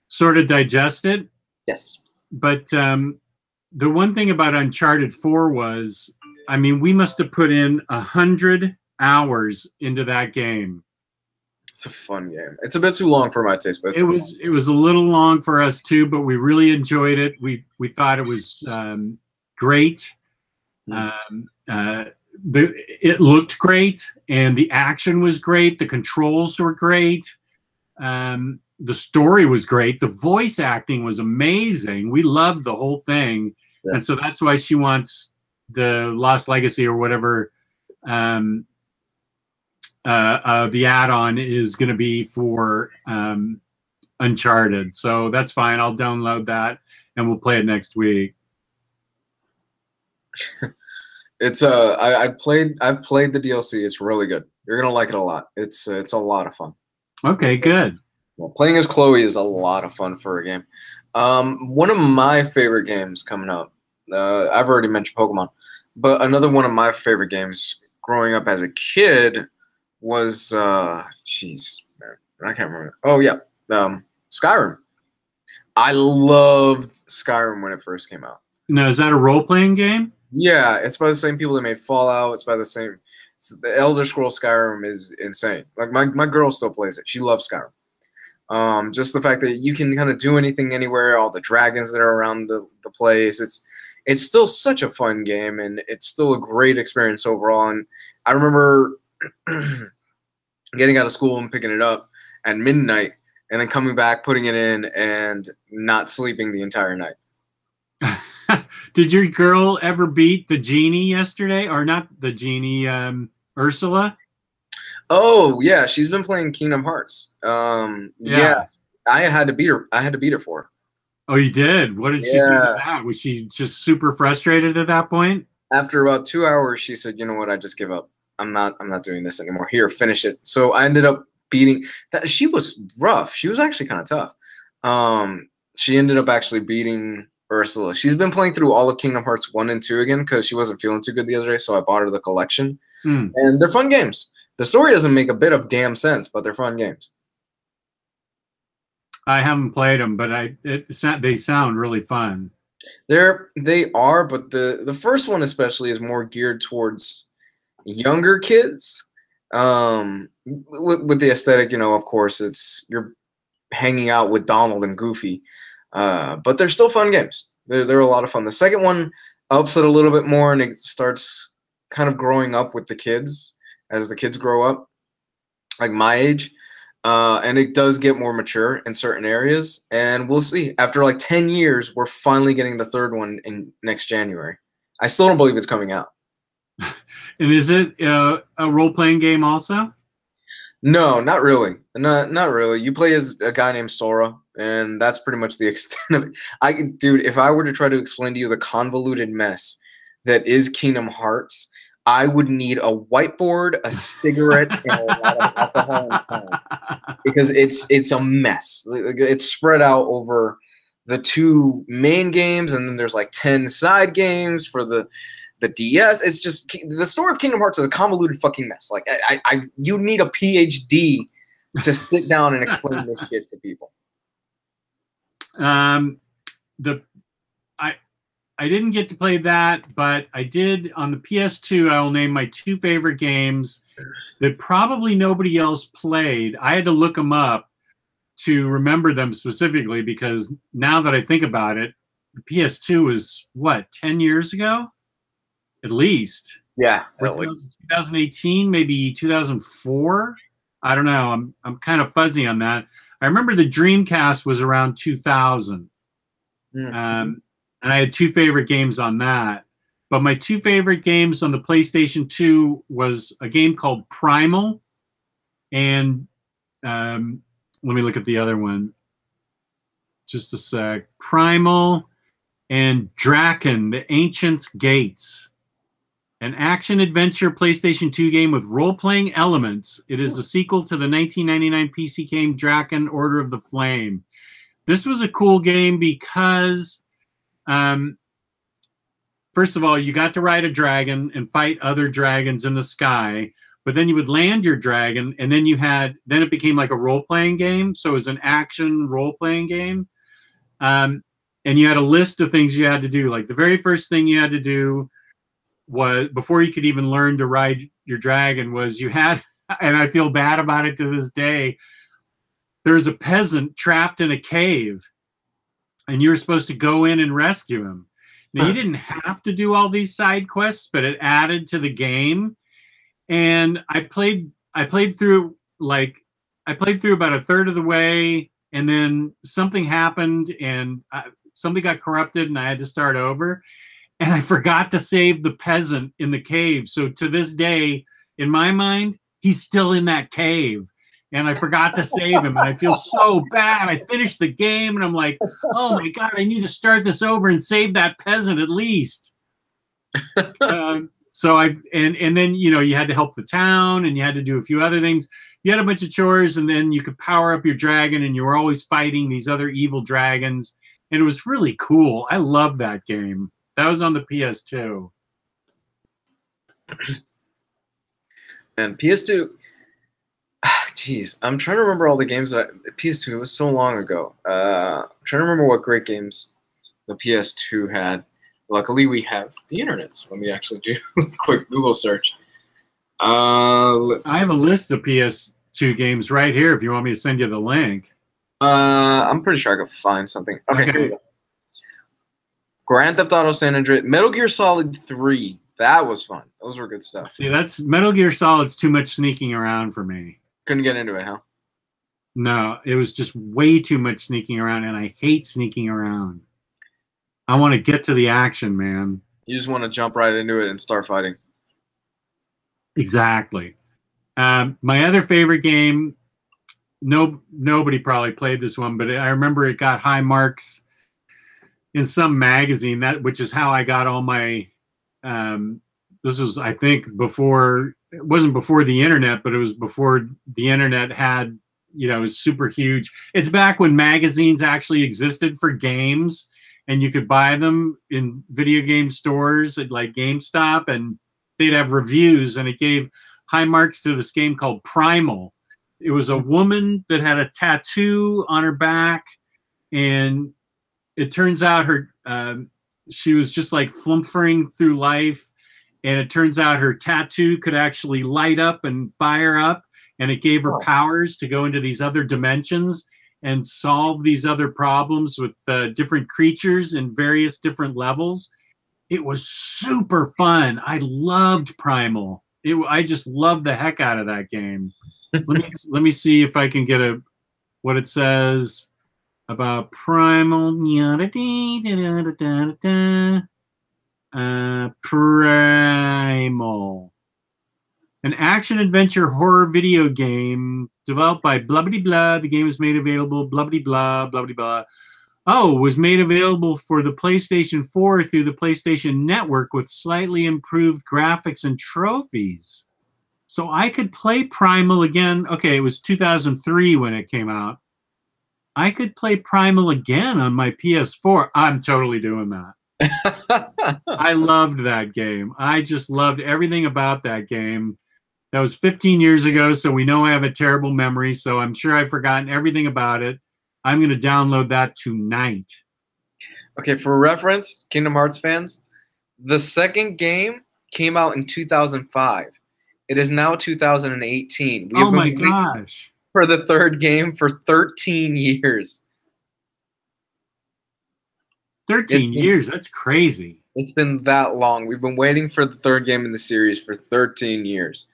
[SPEAKER 1] sort of digest it.
[SPEAKER 2] Yes,
[SPEAKER 1] but the one thing about Uncharted 4 was, I mean, we must have put in 100 hours into that game.
[SPEAKER 2] It's a fun game. It's a bit too long for my taste, but
[SPEAKER 1] it was a little long for us too. But we really enjoyed it. We thought it was great. It looked great, and the action was great. The controls were great. The story was great. The voice acting was amazing. We loved the whole thing, and so that's why she wants the Lost Legacy or whatever the add-on is going to be for Uncharted. So that's fine. I'll download that and we'll play it next week.
[SPEAKER 2] It's I've played the DLC. It's really good. You're gonna like it a lot. It's a lot of fun.
[SPEAKER 1] Okay, good.
[SPEAKER 2] Well, playing as Chloe is a lot of fun for a game. One of my favorite games coming up. I've already mentioned Pokemon, but another one of my favorite games growing up as a kid was jeez, I can't remember. Oh yeah, Skyrim. I loved Skyrim when it first came out.
[SPEAKER 1] Now, is that a role-playing game?
[SPEAKER 2] Yeah, it's by the same people that made Fallout. It's by the same. The Elder Scrolls Skyrim is insane. Like my girl still plays it. She loves Skyrim. Just the fact that you can kind of do anything anywhere, all the dragons that are around the place. It's still such a fun game, and it's still a great experience overall. And I remember getting out of school and picking it up at midnight and then coming back, putting it in, and not sleeping the entire night.
[SPEAKER 1] Did your girl ever beat the genie yesterday, or not the genie, Ursula?
[SPEAKER 2] Oh yeah, she's been playing Kingdom Hearts. Yeah, I had to beat her. I had to beat her for her.
[SPEAKER 1] Oh, you did? What did she think of that? Was she just super frustrated at that point?
[SPEAKER 2] After about 2 hours, she said, "You know what? I just give up. I'm not doing this anymore. Here, finish it." So I ended up beating that. She was rough. She was actually kind of tough. She ended up actually beating Ursula. She's been playing through all of Kingdom Hearts 1 and 2 again because she wasn't feeling too good the other day, so I bought her the collection. And they're fun games. The story doesn't make a bit of damn sense, but they're fun games.
[SPEAKER 1] I haven't played them, but they sound really fun.
[SPEAKER 2] They are, but the first one especially is more geared towards younger kids. With the aesthetic, you know, of course, you're hanging out with Donald and Goofy, but they're still fun games. They're a lot of fun. The second one ups it a little bit more, and it starts kind of growing up with the kids as the kids grow up, like my age. And it does get more mature in certain areas. And we'll see. After like 10 years, we're finally getting the third one in next January. I still don't believe it's coming out.
[SPEAKER 1] And is it a role-playing game also?
[SPEAKER 2] No, not really. Not really. You play as a guy named Sora, and that's pretty much the extent of it. Dude, if I were to try to explain to you the convoluted mess that is Kingdom Hearts, I would need a whiteboard, a cigarette, and a lot of alcohol and time, because it's a mess. It's spread out over the 2 main games, and then there's like 10 side games for the DS. It's just the story of Kingdom Hearts is a convoluted fucking mess. Like you need a PhD to sit down and explain this shit to people.
[SPEAKER 1] I didn't get to play that, but I did on the PS2. I will name my 2 favorite games that probably nobody else played. I had to look them up to remember them specifically because now that I think about it, the PS2 was what, 10 years ago? At least.
[SPEAKER 2] Yeah,
[SPEAKER 1] at least. 2018, maybe 2004. I don't know. I'm kind of fuzzy on that. I remember the Dreamcast was around 2000. And I had 2 favorite games on that. But my 2 favorite games on the PlayStation 2 was a game called Primal. And let me look at the other one. Just a sec. Primal and Draken, The Ancient Gates. An action-adventure PlayStation 2 game with role-playing elements. It is a sequel to the 1999 PC game Draken, Order of the Flame. This was a cool game because... first of all, you got to ride a dragon and fight other dragons in the sky, but then you would land your dragon, and then then it became like a role-playing game. So it was an action role-playing game. And you had a list of things you had to do. Like the very first thing you had to do was, before you could even learn to ride your dragon, was you had, and I feel bad about it to this day, there's a peasant trapped in a cave. And you were supposed to go in and rescue him. Now, you didn't have to do all these side quests, but it added to the game. And I played through about a third of the way, and then something happened, and something got corrupted, and I had to start over. And I forgot to save the peasant in the cave. So to this day, in my mind, he's still in that cave. And I forgot to save him, and I feel so bad. I finished the game, and I'm like, oh my God, I need to start this over and save that peasant at least. So and then, you know, you had to help the town, and you had to do a few other things. You had a bunch of chores, and then you could power up your dragon, and you were always fighting these other evil dragons. And it was really cool. I loved that game. That was on the PS2.
[SPEAKER 2] And PS2... Jeez, I'm trying to remember all the games that PS2. It was so long ago. I'm trying to remember what great games the PS2 had. Luckily, we have the internet, so let me actually do a quick Google search. I
[SPEAKER 1] have a list of PS2 games right here. If you want me to send you the link.
[SPEAKER 2] I'm pretty sure I could find something. Okay, here we go. Grand Theft Auto San Andreas, Metal Gear Solid 3. That was fun. Those were good stuff.
[SPEAKER 1] See, that's Metal Gear Solid's too much sneaking around for me.
[SPEAKER 2] Couldn't get into it, huh?
[SPEAKER 1] No, it was just way too much sneaking around, and I hate sneaking around. I want to get to the action, man.
[SPEAKER 2] You just want to jump right into it and start fighting.
[SPEAKER 1] Exactly. My other favorite game, nobody probably played this one, but I remember it got high marks in some magazine, which is how I got all my this was, I think, before, it wasn't before the internet, but it was before the internet had, you know, super huge. It's back when magazines actually existed for games, and you could buy them in video game stores at like GameStop, and they'd have reviews, and it gave high marks to this game called Primal. It was a woman that had a tattoo on her back, and it turns out she was just like flumphering through life, and it turns out her tattoo could actually light up and fire up, and it gave her powers to go into these other dimensions and solve these other problems with different creatures in various different levels. It was super fun. I loved Primal. I just loved the heck out of that game. let me see if I can get what it says about Primal. Primal, an action-adventure horror video game developed by blah blah blah. The game was made available blah blah blah blah blah. Oh, was made available for the PlayStation 4 through the PlayStation Network with slightly improved graphics and trophies. So I could play Primal again. Okay, it was 2003 when it came out. I could play Primal again on my PS4. I'm totally doing that. I loved that game. I just loved everything about that game. That was 15 years ago, so we know I have a terrible memory, so I'm sure I've forgotten everything about it. I'm going to download that tonight.
[SPEAKER 2] Okay, for reference, Kingdom Hearts fans, the second game came out in 2005. It is now 2018.
[SPEAKER 1] Oh my gosh.
[SPEAKER 2] For the third game for 13 years.
[SPEAKER 1] 13 years? That's crazy.
[SPEAKER 2] It's been that long. We've been waiting for the third game in the series for 13 years.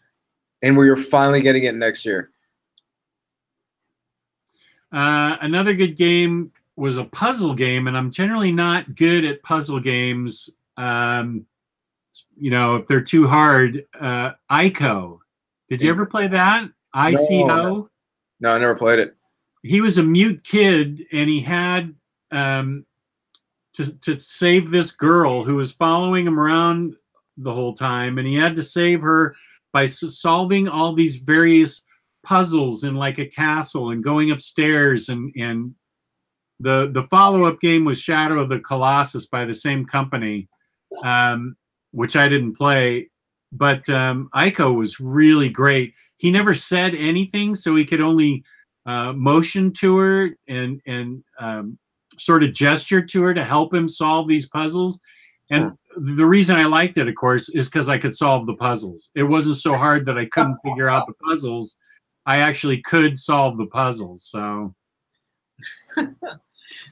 [SPEAKER 2] And we are finally getting it next year.
[SPEAKER 1] Another good game was a puzzle game, and I'm generally not good at puzzle games. You know, if they're too hard. Ico. Did you ever play that? ICO?
[SPEAKER 2] No, I never played it.
[SPEAKER 1] He was a mute kid, and he had to save this girl who was following him around the whole time, and he had to save her by solving all these various puzzles in like a castle and going upstairs, and the follow-up game was Shadow of the Colossus by the same company, which I didn't play, but Ico was really great. He never said anything, so he could only motion to her and sort of gesture to her to help him solve these puzzles. And the reason I liked it, of course, is because I could solve the puzzles. It wasn't so hard that I couldn't figure out the puzzles. I actually could solve the puzzles. So,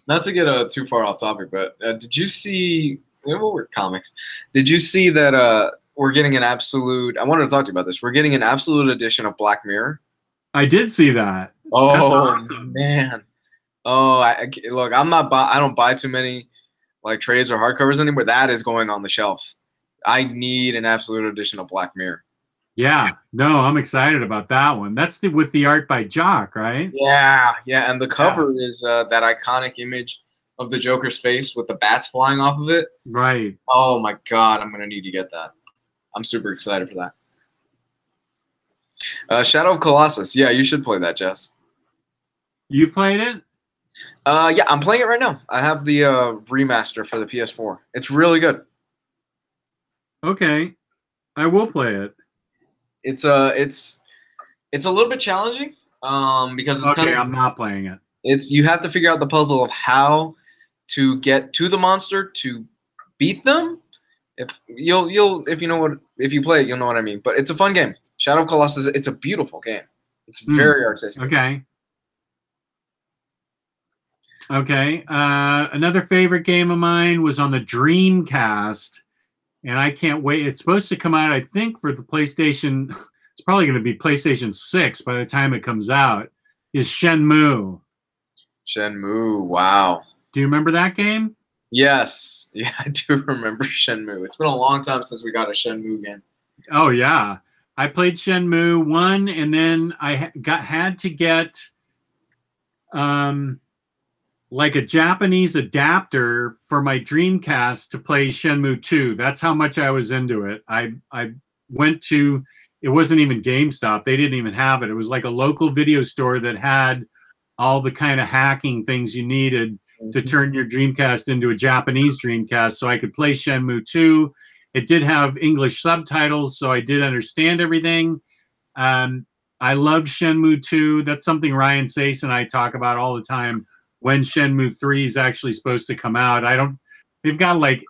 [SPEAKER 2] not to get too far off topic, but did you see? Well, we're comics. Did you see that we're getting an absolute? I wanted to talk to you about this. We're getting an absolute edition of Black Mirror.
[SPEAKER 1] I did see that.
[SPEAKER 2] Oh,
[SPEAKER 1] that's awesome.
[SPEAKER 2] Man! Oh, look, I don't buy too many like trades or hardcovers anymore. That is going on the shelf. I need an absolute edition of Black Mirror.
[SPEAKER 1] Yeah, no, I'm excited about that one. That's with the art by Jock, right?
[SPEAKER 2] Yeah, and the cover is that iconic image of the Joker's face with the bats flying off of it.
[SPEAKER 1] Right.
[SPEAKER 2] Oh my God, I'm gonna need to get that. I'm super excited for that. Shadow of Colossus. Yeah, you should play that, Jess.
[SPEAKER 1] You played it?
[SPEAKER 2] Yeah, I'm playing it right now. I have the remaster for the PS4. It's really good.
[SPEAKER 1] Okay, I will play it.
[SPEAKER 2] It's a little bit challenging because it's
[SPEAKER 1] I'm not playing it.
[SPEAKER 2] You have to figure out the puzzle of how to get to the monster to beat them. If you play it, you'll know what I mean. But it's a fun game. Shadow of Colossus. It's a beautiful game. It's very artistic.
[SPEAKER 1] Okay. Okay. Another favorite game of mine was on the Dreamcast, and I can't wait. It's supposed to come out, I think, for the PlayStation. It's probably going to be PlayStation 6 by the time it comes out. is Shenmue.
[SPEAKER 2] Shenmue. Wow.
[SPEAKER 1] Do you remember that game?
[SPEAKER 2] Yes. Yeah, I do remember Shenmue. It's been a long time since we got a Shenmue game.
[SPEAKER 1] Oh yeah, I played Shenmue 1, and then I had to get like a Japanese adapter for my Dreamcast to play Shenmue 2. That's how much I was into it. I went to, it wasn't even GameStop. They didn't even have it. It was like a local video store that had all the kind of hacking things you needed to turn your Dreamcast into a Japanese Dreamcast, so I could play Shenmue 2. It did have English subtitles, so I did understand everything. I loved Shenmue 2. That's something Ryan Sace and I talk about all the time. When Shenmue 3 is actually supposed to come out, they've got like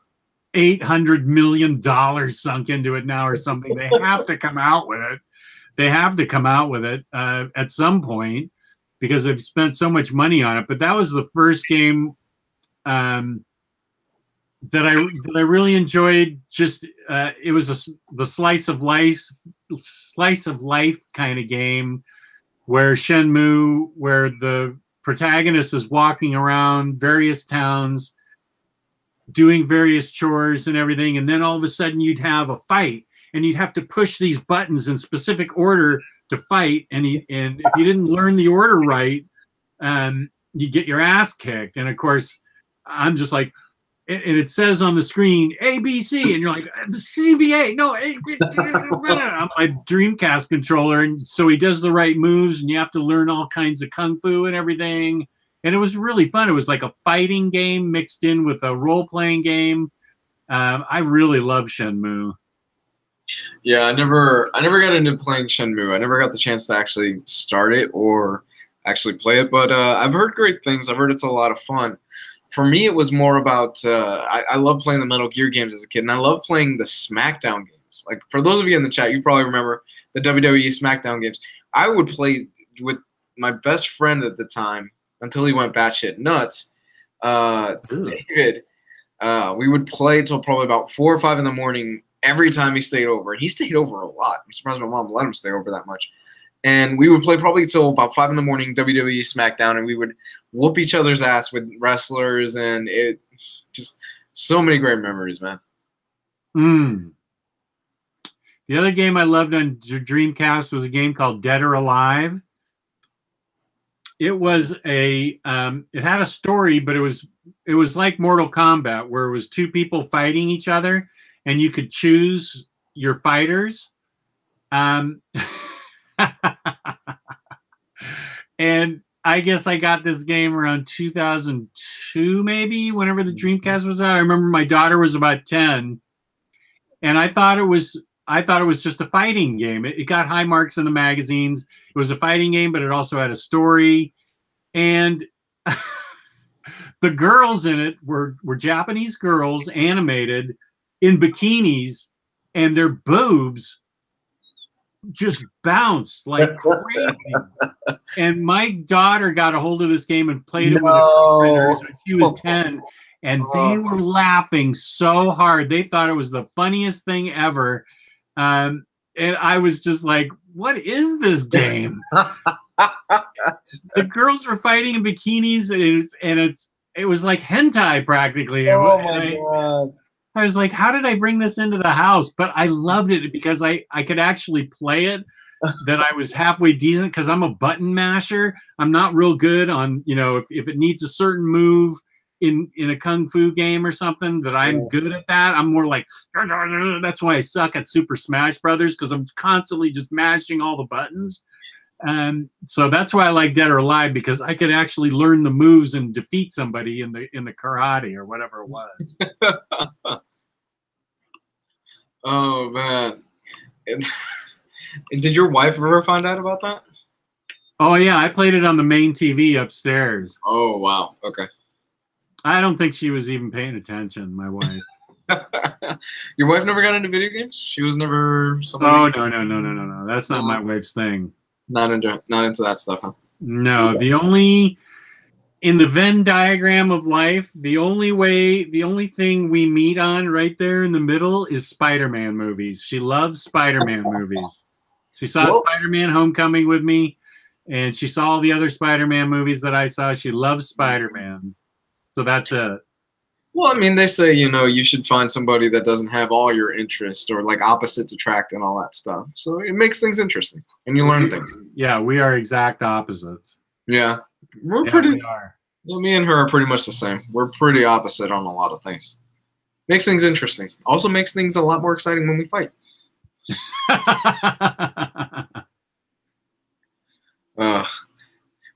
[SPEAKER 1] $800 million sunk into it now or something. They have to come out with it. They have to come out with it at some point because they've spent so much money on it. But that was the first game that I really enjoyed. Just it was the slice of life kind of game where Shenmue, where the protagonist is walking around various towns doing various chores and everything, and then all of a sudden you'd have a fight and you'd have to push these buttons in specific order to fight, and if you didn't learn the order right, you get your ass kicked. And of course I'm just like, and it says on the screen ABC, and you're like, CBA, no, I'm my Dreamcast controller, and so he does the right moves, and you have to learn all kinds of kung fu and everything. And it was really fun. It was like a fighting game mixed in with a role-playing game. I really love Shenmue.
[SPEAKER 2] Yeah, I never got into playing Shenmue. I never got the chance to actually start it or actually play it, but I've heard great things. I've heard it's a lot of fun. For me, it was more about I love playing the Metal Gear games as a kid, and I love playing the SmackDown games. Like, for those of you in the chat, you probably remember the WWE SmackDown games. I would play with my best friend at the time until he went batshit nuts, David. We would play till probably about 4 or 5 in the morning every time he stayed over, and he stayed over a lot. I'm surprised my mom let him stay over that much. And we would play probably till about 5 in the morning, WWE SmackDown, and we would whoop each other's ass with wrestlers, and it just so many great memories, man.
[SPEAKER 1] The other game I loved on Dreamcast was a game called Dead or Alive. It was it had a story, but it was like Mortal Kombat, where it was 2 people fighting each other, and you could choose your fighters. And I guess I got this game around 2002, maybe, whenever the Dreamcast was out. I remember my daughter was about 10, and I thought it was just a fighting game. It got high marks in the magazines. It was a fighting game, but it also had a story. And the girls in it were Japanese girls, animated in bikinis, and their boobs just bounced like crazy. And my daughter got a hold of this game and played it with her friends when she was 10, and they were laughing so hard. They thought it was the funniest thing ever. And I was just like, what is this game? The girls were fighting in bikinis, and it was like hentai practically.
[SPEAKER 2] Oh my God.
[SPEAKER 1] I was like, how did I bring this into the house? But I loved it because I could actually play it, that I was halfway decent, because I'm a button masher. I'm not real good on, if it needs a certain move in a kung fu game or something, that I'm good at that. I'm more like, that's why I suck at Super Smash Brothers, because I'm constantly just mashing all the buttons. So that's why I like Dead or Alive, because I could actually learn the moves and defeat somebody in the karate or whatever it was.
[SPEAKER 2] Oh man! And did your wife ever find out about that?
[SPEAKER 1] Oh yeah, I played it on the main TV upstairs.
[SPEAKER 2] Oh wow! Okay.
[SPEAKER 1] I don't think she was even paying attention. My wife.
[SPEAKER 2] Your wife never got into video games? She was never.
[SPEAKER 1] Oh no! That's not my wife's thing.
[SPEAKER 2] Not into that stuff, huh?
[SPEAKER 1] No, in the Venn diagram of life, the only thing we meet on right there in the middle is Spider-Man movies. She loves Spider-Man movies. She saw Spider-Man Homecoming with me, and she saw all the other Spider-Man movies that I saw. She loves Spider-Man. So that's it.
[SPEAKER 2] Well, I mean, they say, you know, you should find somebody that doesn't have all your interests or like opposites attract and all that stuff. So it makes things interesting and you learn things.
[SPEAKER 1] Yeah, we are exact opposites.
[SPEAKER 2] Yeah. We're
[SPEAKER 1] Yeah,
[SPEAKER 2] pretty,
[SPEAKER 1] we are.
[SPEAKER 2] me and her are pretty much the same. We're pretty opposite on a lot of things. Makes things interesting. Also makes things a lot more exciting when we fight.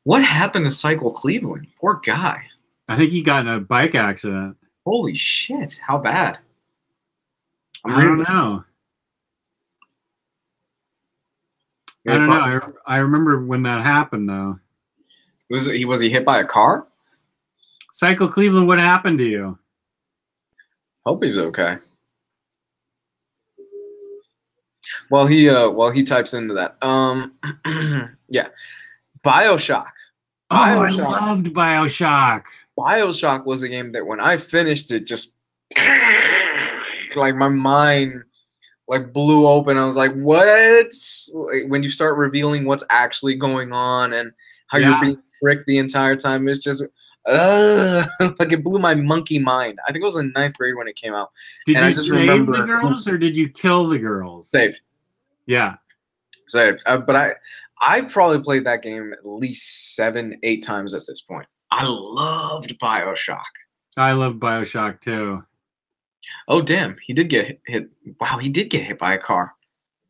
[SPEAKER 2] What happened to Cycle Cleveland? Poor guy.
[SPEAKER 1] I think he got in a bike accident.
[SPEAKER 2] Holy shit. How bad?
[SPEAKER 1] I don't know. I don't know. I remember when that happened, though.
[SPEAKER 2] Was he hit by a car?
[SPEAKER 1] Cycle Cleveland, what happened to you?
[SPEAKER 2] Hope he's okay. Well, he types into that. Yeah. BioShock.
[SPEAKER 1] Oh, I loved BioShock.
[SPEAKER 2] BioShock was a game that when I finished it, just like my mind like blew open. I was like, what? Like, when you start revealing what's actually going on and how you're being tricked the entire time, it's just like it blew my monkey mind. I think it was in 9th grade when it came out.
[SPEAKER 1] Did you save the girls or did you kill the girls?
[SPEAKER 2] Saved.
[SPEAKER 1] Yeah.
[SPEAKER 2] Saved. But I've probably played that game at least 7-8 times at this point. I loved BioShock.
[SPEAKER 1] I love BioShock too.
[SPEAKER 2] Oh, damn. He did get hit. Wow, he did get hit by a car.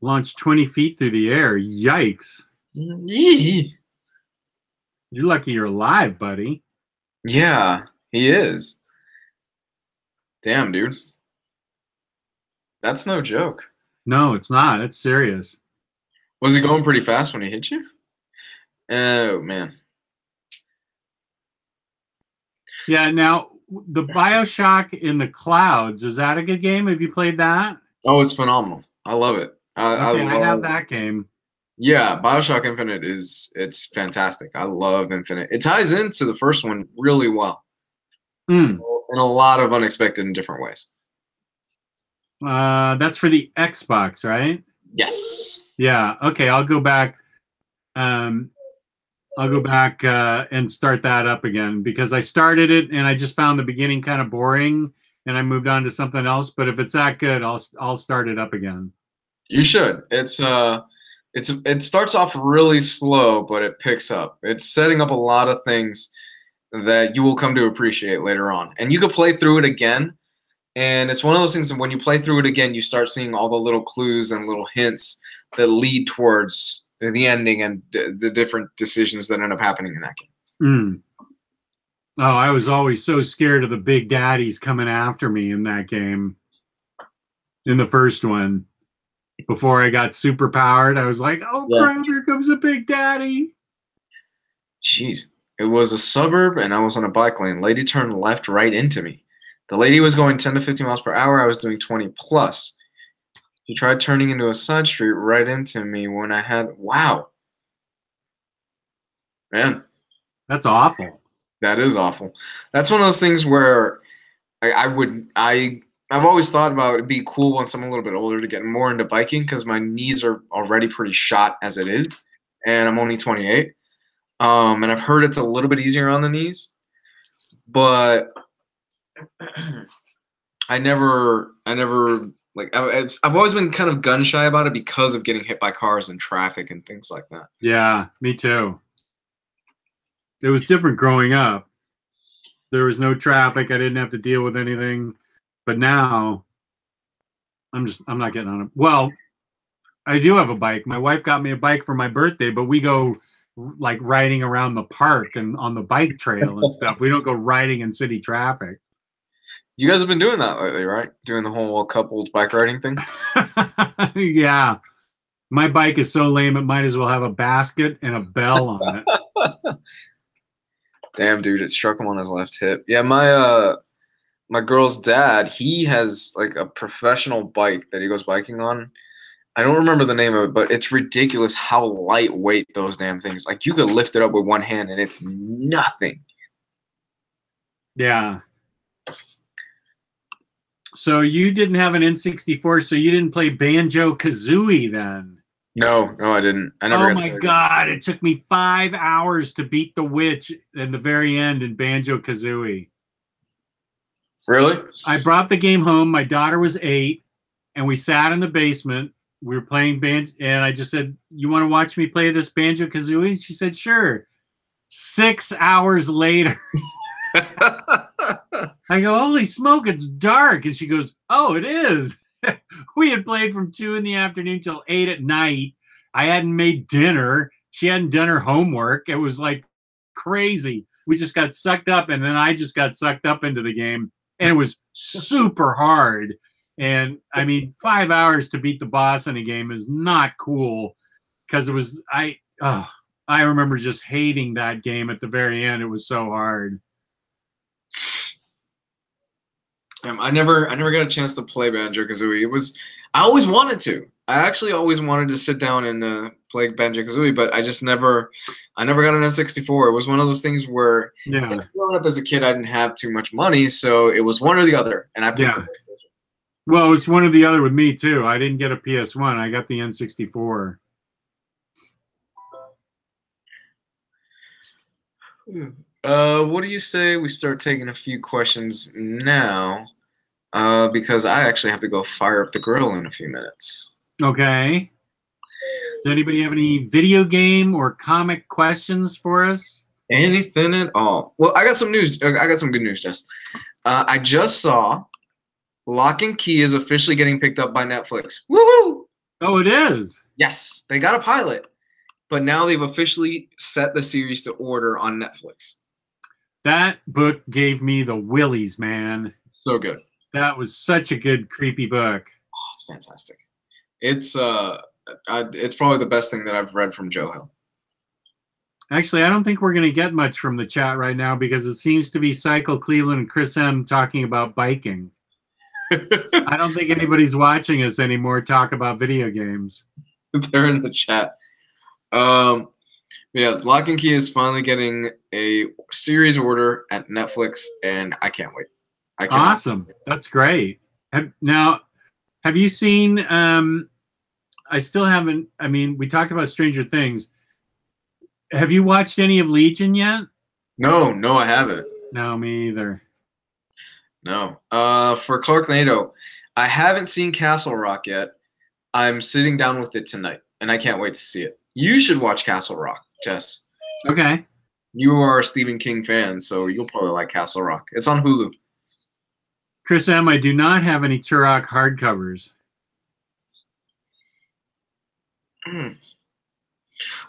[SPEAKER 1] Launched 20 feet through the air. Yikes.
[SPEAKER 2] You're
[SPEAKER 1] lucky you're alive, buddy.
[SPEAKER 2] Yeah, he is. Damn, dude. That's no joke.
[SPEAKER 1] No, it's not. It's serious.
[SPEAKER 2] Was he going pretty fast when he hit you? Oh, man.
[SPEAKER 1] Yeah, now, the BioShock in the Clouds, is that a good game? Have you played that?
[SPEAKER 2] Oh, it's phenomenal. I love it.
[SPEAKER 1] I have that game.
[SPEAKER 2] Yeah, BioShock Infinite it's fantastic. I love Infinite. It ties into the first one really well. In a lot of unexpected and different ways.
[SPEAKER 1] That's for the Xbox, right?
[SPEAKER 2] Yes.
[SPEAKER 1] Yeah. Okay, I'll go back. I'll go back and start that up again because I started it and I just found the beginning kind of boring and I moved on to something else. But if it's that good, I'll start it up again.
[SPEAKER 2] You should. It starts off really slow, but it picks up. It's setting up a lot of things that you will come to appreciate later on. And you could play through it again. And it's one of those things that when you play through it again, you start seeing all the little clues and little hints that lead towards the ending and the different decisions that end up happening in that game.
[SPEAKER 1] Oh, I was always so scared of the big daddies coming after me in that game. In the first one. Before I got super powered, I was like, oh, crap, here comes a big daddy.
[SPEAKER 2] Jeez. It was a suburb, and I was on a bike lane. Lady turned left right into me. The lady was going 10 to 15 miles per hour. I was doing 20 plus. She tried turning into a side street right into me when I had... Wow. Man.
[SPEAKER 1] That's awful.
[SPEAKER 2] That is awful. That's one of those things where I've always thought about it'd be cool once I'm a little bit older to get more into biking because my knees are already pretty shot as it is, and I'm only 28. And I've heard it's a little bit easier on the knees, but I've always been kind of gun shy about it because of getting hit by cars and traffic and things like that.
[SPEAKER 1] Yeah, me too. It was different growing up. There was no traffic. I didn't have to deal with anything. But now, I'm not getting on it. Well, I do have a bike. My wife got me a bike for my birthday, but we go like riding around the park and on the bike trail and stuff. We don't go riding in city traffic.
[SPEAKER 2] You guys have been doing that lately, right? Doing the whole couples bike riding thing?
[SPEAKER 1] Yeah. My bike is so lame, it might as well have a basket and a bell on it.
[SPEAKER 2] Damn, dude, it struck him on his left hip. Yeah, my girl's dad, he has like a professional bike that he goes biking on. I don't remember the name of it, but it's ridiculous how lightweight those damn things. Like you could lift it up with one hand and it's nothing.
[SPEAKER 1] Yeah. So you didn't have an N64, so you didn't play Banjo-Kazooie then?
[SPEAKER 2] No, no, I didn't. I never
[SPEAKER 1] Oh
[SPEAKER 2] got
[SPEAKER 1] my
[SPEAKER 2] to
[SPEAKER 1] God, it took me 5 hours to beat the witch in the very end in Banjo-Kazooie.
[SPEAKER 2] Really?
[SPEAKER 1] I brought the game home. My daughter was 8, and we sat in the basement. We were playing Banjo, and I just said, "You want to watch me play this Banjo-Kazooie?" She said, "Sure." 6 hours later, I go, "Holy smoke, it's dark." And she goes, "Oh, it is." We had played from 2 in the afternoon till 8 at night. I hadn't made dinner. She hadn't done her homework. It was like crazy. We just got sucked up, and then I just got sucked up into the game, and it was super hard. And I mean, 5 hours to beat the boss in a game is not cool, because it was I remember just hating that game at the very end. It was so hard.
[SPEAKER 2] I never got a chance to play Banjo-Kazooie. I always wanted to. I actually always wanted to sit down and play Banjo-Kazooie, but I never got an N64. It was one of those things where,
[SPEAKER 1] Yeah.
[SPEAKER 2] growing up as a kid, I didn't have too much money, so it was one or the other, and I picked the PlayStation.
[SPEAKER 1] Well, it was one or the other with me too. I didn't get a PS1. I got the N64.
[SPEAKER 2] What do you say we start taking a few questions now? Because I actually have to go fire up the grill in a few minutes.
[SPEAKER 1] Okay. Does anybody have any video game or comic questions for us?
[SPEAKER 2] Anything at all? Well, I got some news. I got some good news, Jess. I just saw Lock and Key is officially getting picked up by Netflix. Woohoo!
[SPEAKER 1] Oh, it is?
[SPEAKER 2] Yes, they got a pilot, but now they've officially set the series to order on Netflix.
[SPEAKER 1] That book gave me the willies, man.
[SPEAKER 2] So good.
[SPEAKER 1] That was such a good, creepy book.
[SPEAKER 2] Oh, it's fantastic. It's probably the best thing that I've read from Joe Hill.
[SPEAKER 1] Actually, I don't think we're going to get much from the chat right now because it seems to be Cycle Cleveland and Chris M talking about biking. I don't think anybody's watching us anymore talk about video games.
[SPEAKER 2] They're in the chat. Yeah, Lock and Key is finally getting a series order at Netflix, and I can't wait.
[SPEAKER 1] Awesome. That's great. Now, have you seen, I still haven't, I mean, we talked about Stranger Things. Have you watched any of Legion yet?
[SPEAKER 2] No, I haven't.
[SPEAKER 1] No, me either.
[SPEAKER 2] No. For Clark Nato, I haven't seen Castle Rock yet. I'm sitting down with it tonight, and I can't wait to see it. You should watch Castle Rock, Jess.
[SPEAKER 1] Okay.
[SPEAKER 2] You are a Stephen King fan, so you'll probably like Castle Rock. It's on Hulu.
[SPEAKER 1] Chris M., I do not have any Turok hardcovers.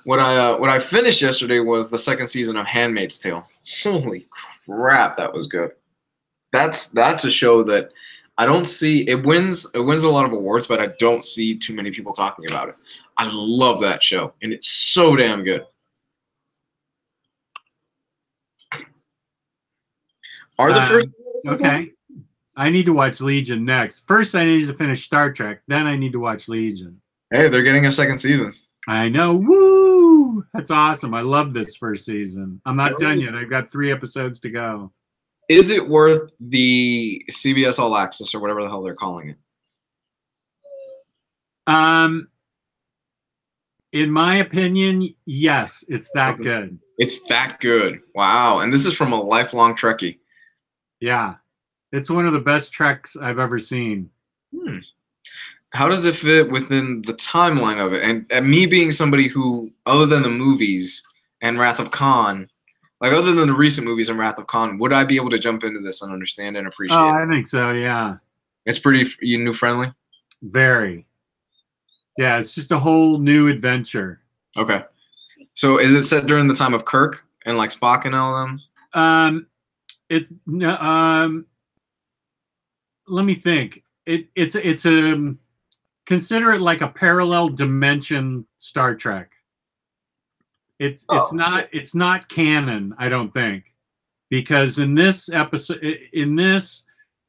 [SPEAKER 2] What I finished yesterday was the second season of Handmaid's Tale. Holy crap, that was good. That's a show that I don't see. It wins a lot of awards, but I don't see too many people talking about it. I love that show, and it's so damn good. Are the first
[SPEAKER 1] okay. I need to watch Legion next. First, I need to finish Star Trek. Then I need to watch Legion.
[SPEAKER 2] Hey, they're getting a second season.
[SPEAKER 1] I know. Woo! That's awesome. I love this first season. I'm not done yet. I've got 3 episodes to go.
[SPEAKER 2] Is it worth the CBS All Access or whatever the hell they're calling it?
[SPEAKER 1] In my opinion, yes. It's that good.
[SPEAKER 2] It's that good. Wow. And this is from a lifelong Trekkie.
[SPEAKER 1] Yeah. It's one of the best Treks I've ever seen.
[SPEAKER 2] How does it fit within the timeline of it? And me being somebody who, other than the movies and Wrath of Khan, like other than the recent movies and Wrath of Khan, would I be able to jump into this and understand and appreciate it?
[SPEAKER 1] I think so, yeah.
[SPEAKER 2] It's pretty new friendly? Very.
[SPEAKER 1] Yeah, it's just a whole new adventure.
[SPEAKER 2] Okay. So is it set during the time of Kirk and like Spock and all of them?
[SPEAKER 1] Let me think. It's a consider it like a parallel dimension Star Trek. It's not canon, I don't think, because in this episode,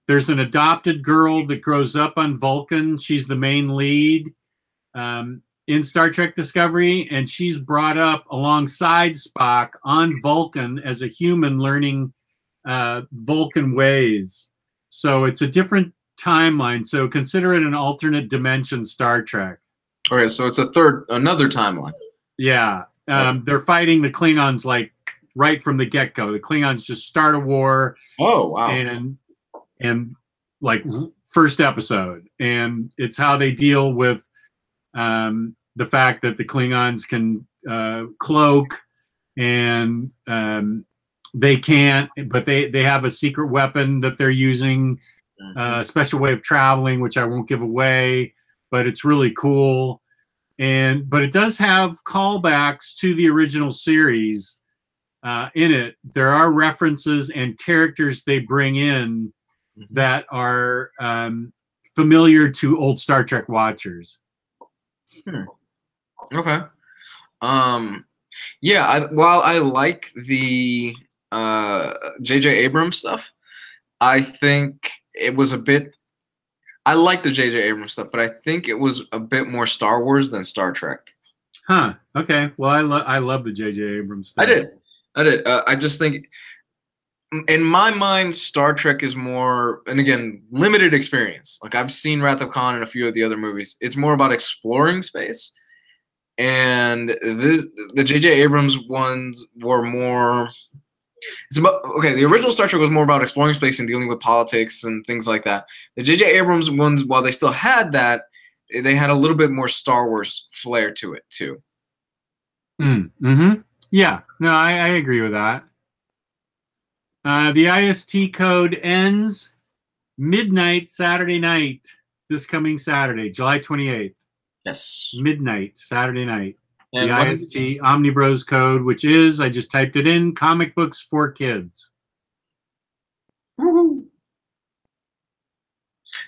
[SPEAKER 1] there's an adopted girl that grows up on Vulcan. She's the main lead in Star Trek Discovery, and she's brought up alongside Spock on Vulcan as a human learning Vulcan ways. So it's a different timeline. So consider it an alternate dimension Star Trek.
[SPEAKER 2] Okay, so it's another timeline.
[SPEAKER 1] Yeah. They're fighting the Klingons like right from the get-go. The Klingons just start a war.
[SPEAKER 2] Oh, wow.
[SPEAKER 1] And like first episode, and it's how they deal with the fact that the Klingons can cloak, and they can't, but they have a secret weapon that they're using, a special way of traveling, which I won't give away, but it's really cool. But it does have callbacks to the original series in it. There are references and characters they bring in that are familiar to old Star Trek watchers.
[SPEAKER 2] Okay. Yeah, while I like the J.J. Abrams stuff, I think it was a bit. I like the J.J. Abrams stuff, but I think it was a bit more Star Wars than Star Trek.
[SPEAKER 1] Huh. Okay. Well, I love the J.J. Abrams stuff.
[SPEAKER 2] I did. I just think, in my mind, Star Trek is more, and again, limited experience. Like, I've seen Wrath of Khan and a few of the other movies. It's more about exploring space. And the J.J. Abrams ones were more. It's about, okay, the original Star Trek was more about exploring space and dealing with politics and things like that. The J.J. Abrams ones, while they still had that, they had a little bit more Star Wars flair to it too.
[SPEAKER 1] Yeah, no, I agree with that. The IST code ends midnight Saturday night, this coming Saturday, July 28th.
[SPEAKER 2] Yes.
[SPEAKER 1] Midnight Saturday night.
[SPEAKER 2] And
[SPEAKER 1] the IST OmniBros code, which is, I just typed it in, comic books for kids.
[SPEAKER 2] Woo-hoo.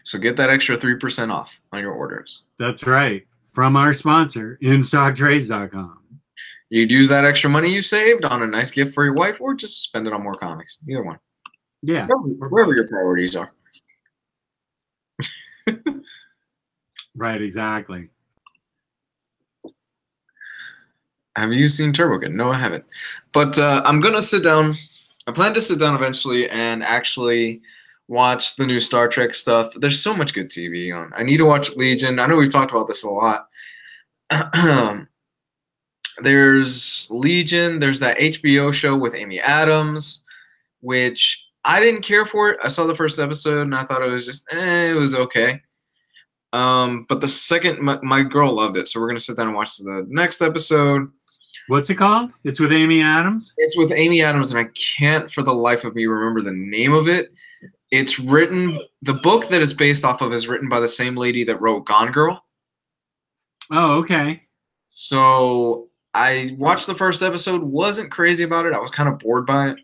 [SPEAKER 2] So get that extra 3% off on your orders.
[SPEAKER 1] That's right. From our sponsor, InStockTrades.com.
[SPEAKER 2] You'd use that extra money you saved on a nice gift for your wife, or just spend it on more comics. Either one.
[SPEAKER 1] Yeah.
[SPEAKER 2] Wherever your priorities are.
[SPEAKER 1] Right, exactly.
[SPEAKER 2] Have you seen Turbo Kid? No, I haven't. But I'm going to sit down. I plan to sit down eventually and actually watch the new Star Trek stuff. There's so much good TV on. I need to watch Legion. I know we've talked about this a lot. There's Legion. There's that HBO show with Amy Adams, which I didn't care for it. I saw the first episode and I thought it was just, it was okay. But the second, my girl loved it. So we're going to sit down and watch the next episode.
[SPEAKER 1] What's it called? It's with Amy Adams?
[SPEAKER 2] It's with Amy Adams, and I can't for the life of me remember the name of it. It's written, the book that it's based off of is written by the same lady that wrote Gone Girl.
[SPEAKER 1] Oh, okay.
[SPEAKER 2] So I watched the first episode, wasn't crazy about it. I was kind of bored by it.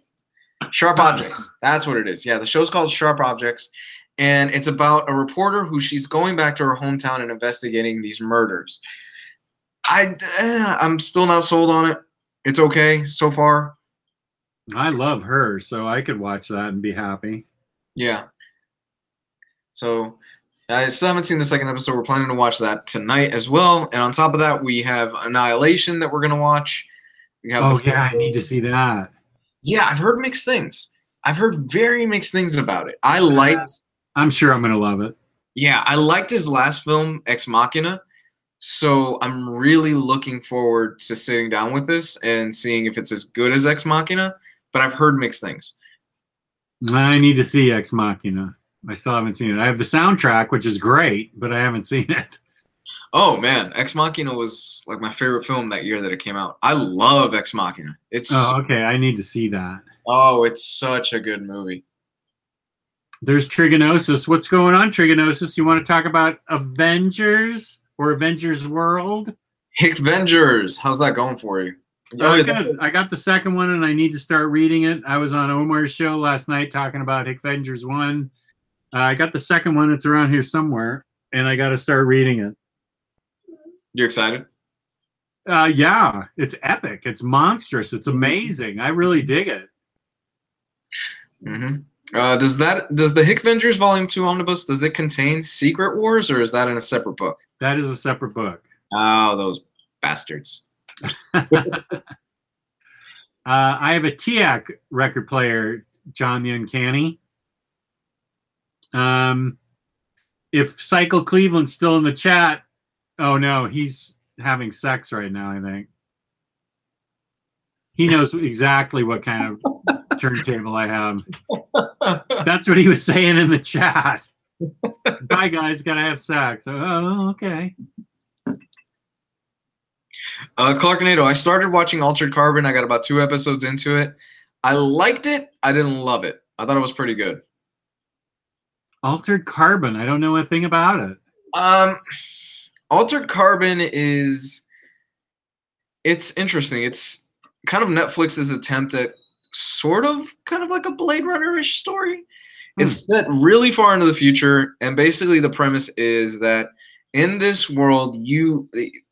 [SPEAKER 2] Sharp Objects. That's what it is. Yeah, the show's called Sharp Objects, and it's about a reporter who she's going back to her hometown and investigating these murders. I'm still not sold on it. It's okay so far.
[SPEAKER 1] I love her, so I could watch that and be happy.
[SPEAKER 2] Yeah. So I still haven't seen the second episode. We're planning to watch that tonight as well. And on top of that, we have Annihilation that we're going to watch.
[SPEAKER 1] I need to see that.
[SPEAKER 2] Yeah, I've heard mixed things. I've heard very mixed things about it. I'm
[SPEAKER 1] sure I'm going to love it.
[SPEAKER 2] Yeah, I liked his last film, Ex Machina. So I'm really looking forward to sitting down with this and seeing if it's as good as Ex Machina, but I've heard mixed things.
[SPEAKER 1] I need to see Ex Machina. I still haven't seen it. I have the soundtrack, which is great, but I haven't seen it.
[SPEAKER 2] Oh, man. Ex Machina was like my favorite film that year that it came out. I love Ex Machina.
[SPEAKER 1] Okay. I need to see that.
[SPEAKER 2] Oh, it's such a good movie.
[SPEAKER 1] There's Trigonosis. What's going on, Trigonosis? You want to talk about Avengers? Or Avengers World?
[SPEAKER 2] Hickvengers. How's that going for you?
[SPEAKER 1] Good. I got the second one and I need to start reading it. I was on Omar's show last night talking about Hickvengers 1. I got the second one. It's around here somewhere. And I got to start reading it.
[SPEAKER 2] You excited?
[SPEAKER 1] Yeah. It's epic. It's monstrous. It's amazing. I really dig it.
[SPEAKER 2] Mm-hmm. Does the Hickvengers Volume 2 Omnibus, does it contain Secret Wars, or is that in a separate book?
[SPEAKER 1] That is a separate book.
[SPEAKER 2] Oh, those bastards.
[SPEAKER 1] I have a TIAC record player, John the Uncanny. If Cycle Cleveland's still in the chat, Oh no, he's having sex right now, I think. He knows exactly what kind of turntable I have. That's what he was saying in the chat. Bye guys, gotta have sex. Oh, okay.
[SPEAKER 2] Clarknado, I started watching Altered Carbon. I got about 2 episodes into it. I liked it. I didn't love it. I thought it was pretty good.
[SPEAKER 1] Altered Carbon. I don't know a thing about it.
[SPEAKER 2] Altered Carbon is, it's interesting. It's kind of Netflix's attempt at sort of kind of like a Blade Runner-ish story. It's set really far into the future, and basically the premise is that in this world,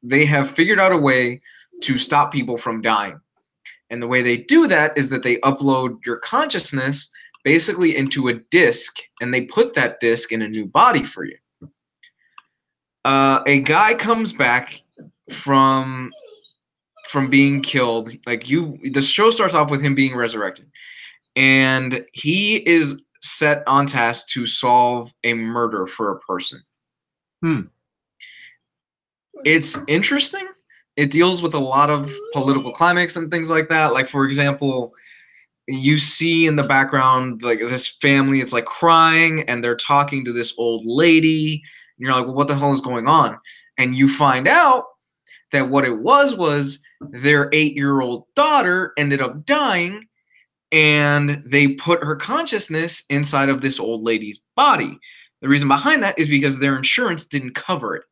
[SPEAKER 2] they have figured out a way to stop people from dying. And the way they do that is that they upload your consciousness basically into a disc, and they put that disc in a new body for you. A guy comes back from being killed. The show starts off with him being resurrected, and he is set on task to solve a murder for a person. It's interesting. It deals with a lot of political climax and things like that. Like, for example, you see in the background, like, this family is like crying and they're talking to this old lady. And you're like, well, what the hell is going on? And you find out that what it was their 8-year-old daughter ended up dying, and they put her consciousness inside of this old lady's body. The reason behind that is because their insurance didn't cover it.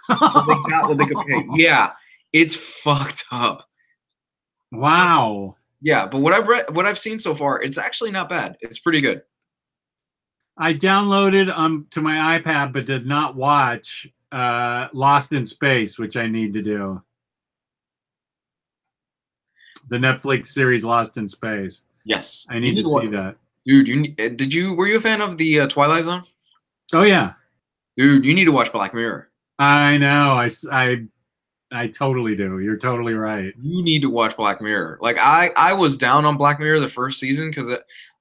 [SPEAKER 2] But they got what they could pay. Yeah, it's fucked up.
[SPEAKER 1] Wow.
[SPEAKER 2] Yeah, but what I've seen so far, it's actually not bad. It's pretty good.
[SPEAKER 1] I downloaded to my iPad, but did not watch Lost in Space, which I need to do. The Netflix series Lost in Space.
[SPEAKER 2] Yes,
[SPEAKER 1] I need to see that.
[SPEAKER 2] Dude, were you a fan of the Twilight Zone?
[SPEAKER 1] Oh yeah.
[SPEAKER 2] Dude, you need to watch Black Mirror.
[SPEAKER 1] I know. I totally do. You're totally right.
[SPEAKER 2] You need to watch Black Mirror. Like, I was down on Black Mirror the first season because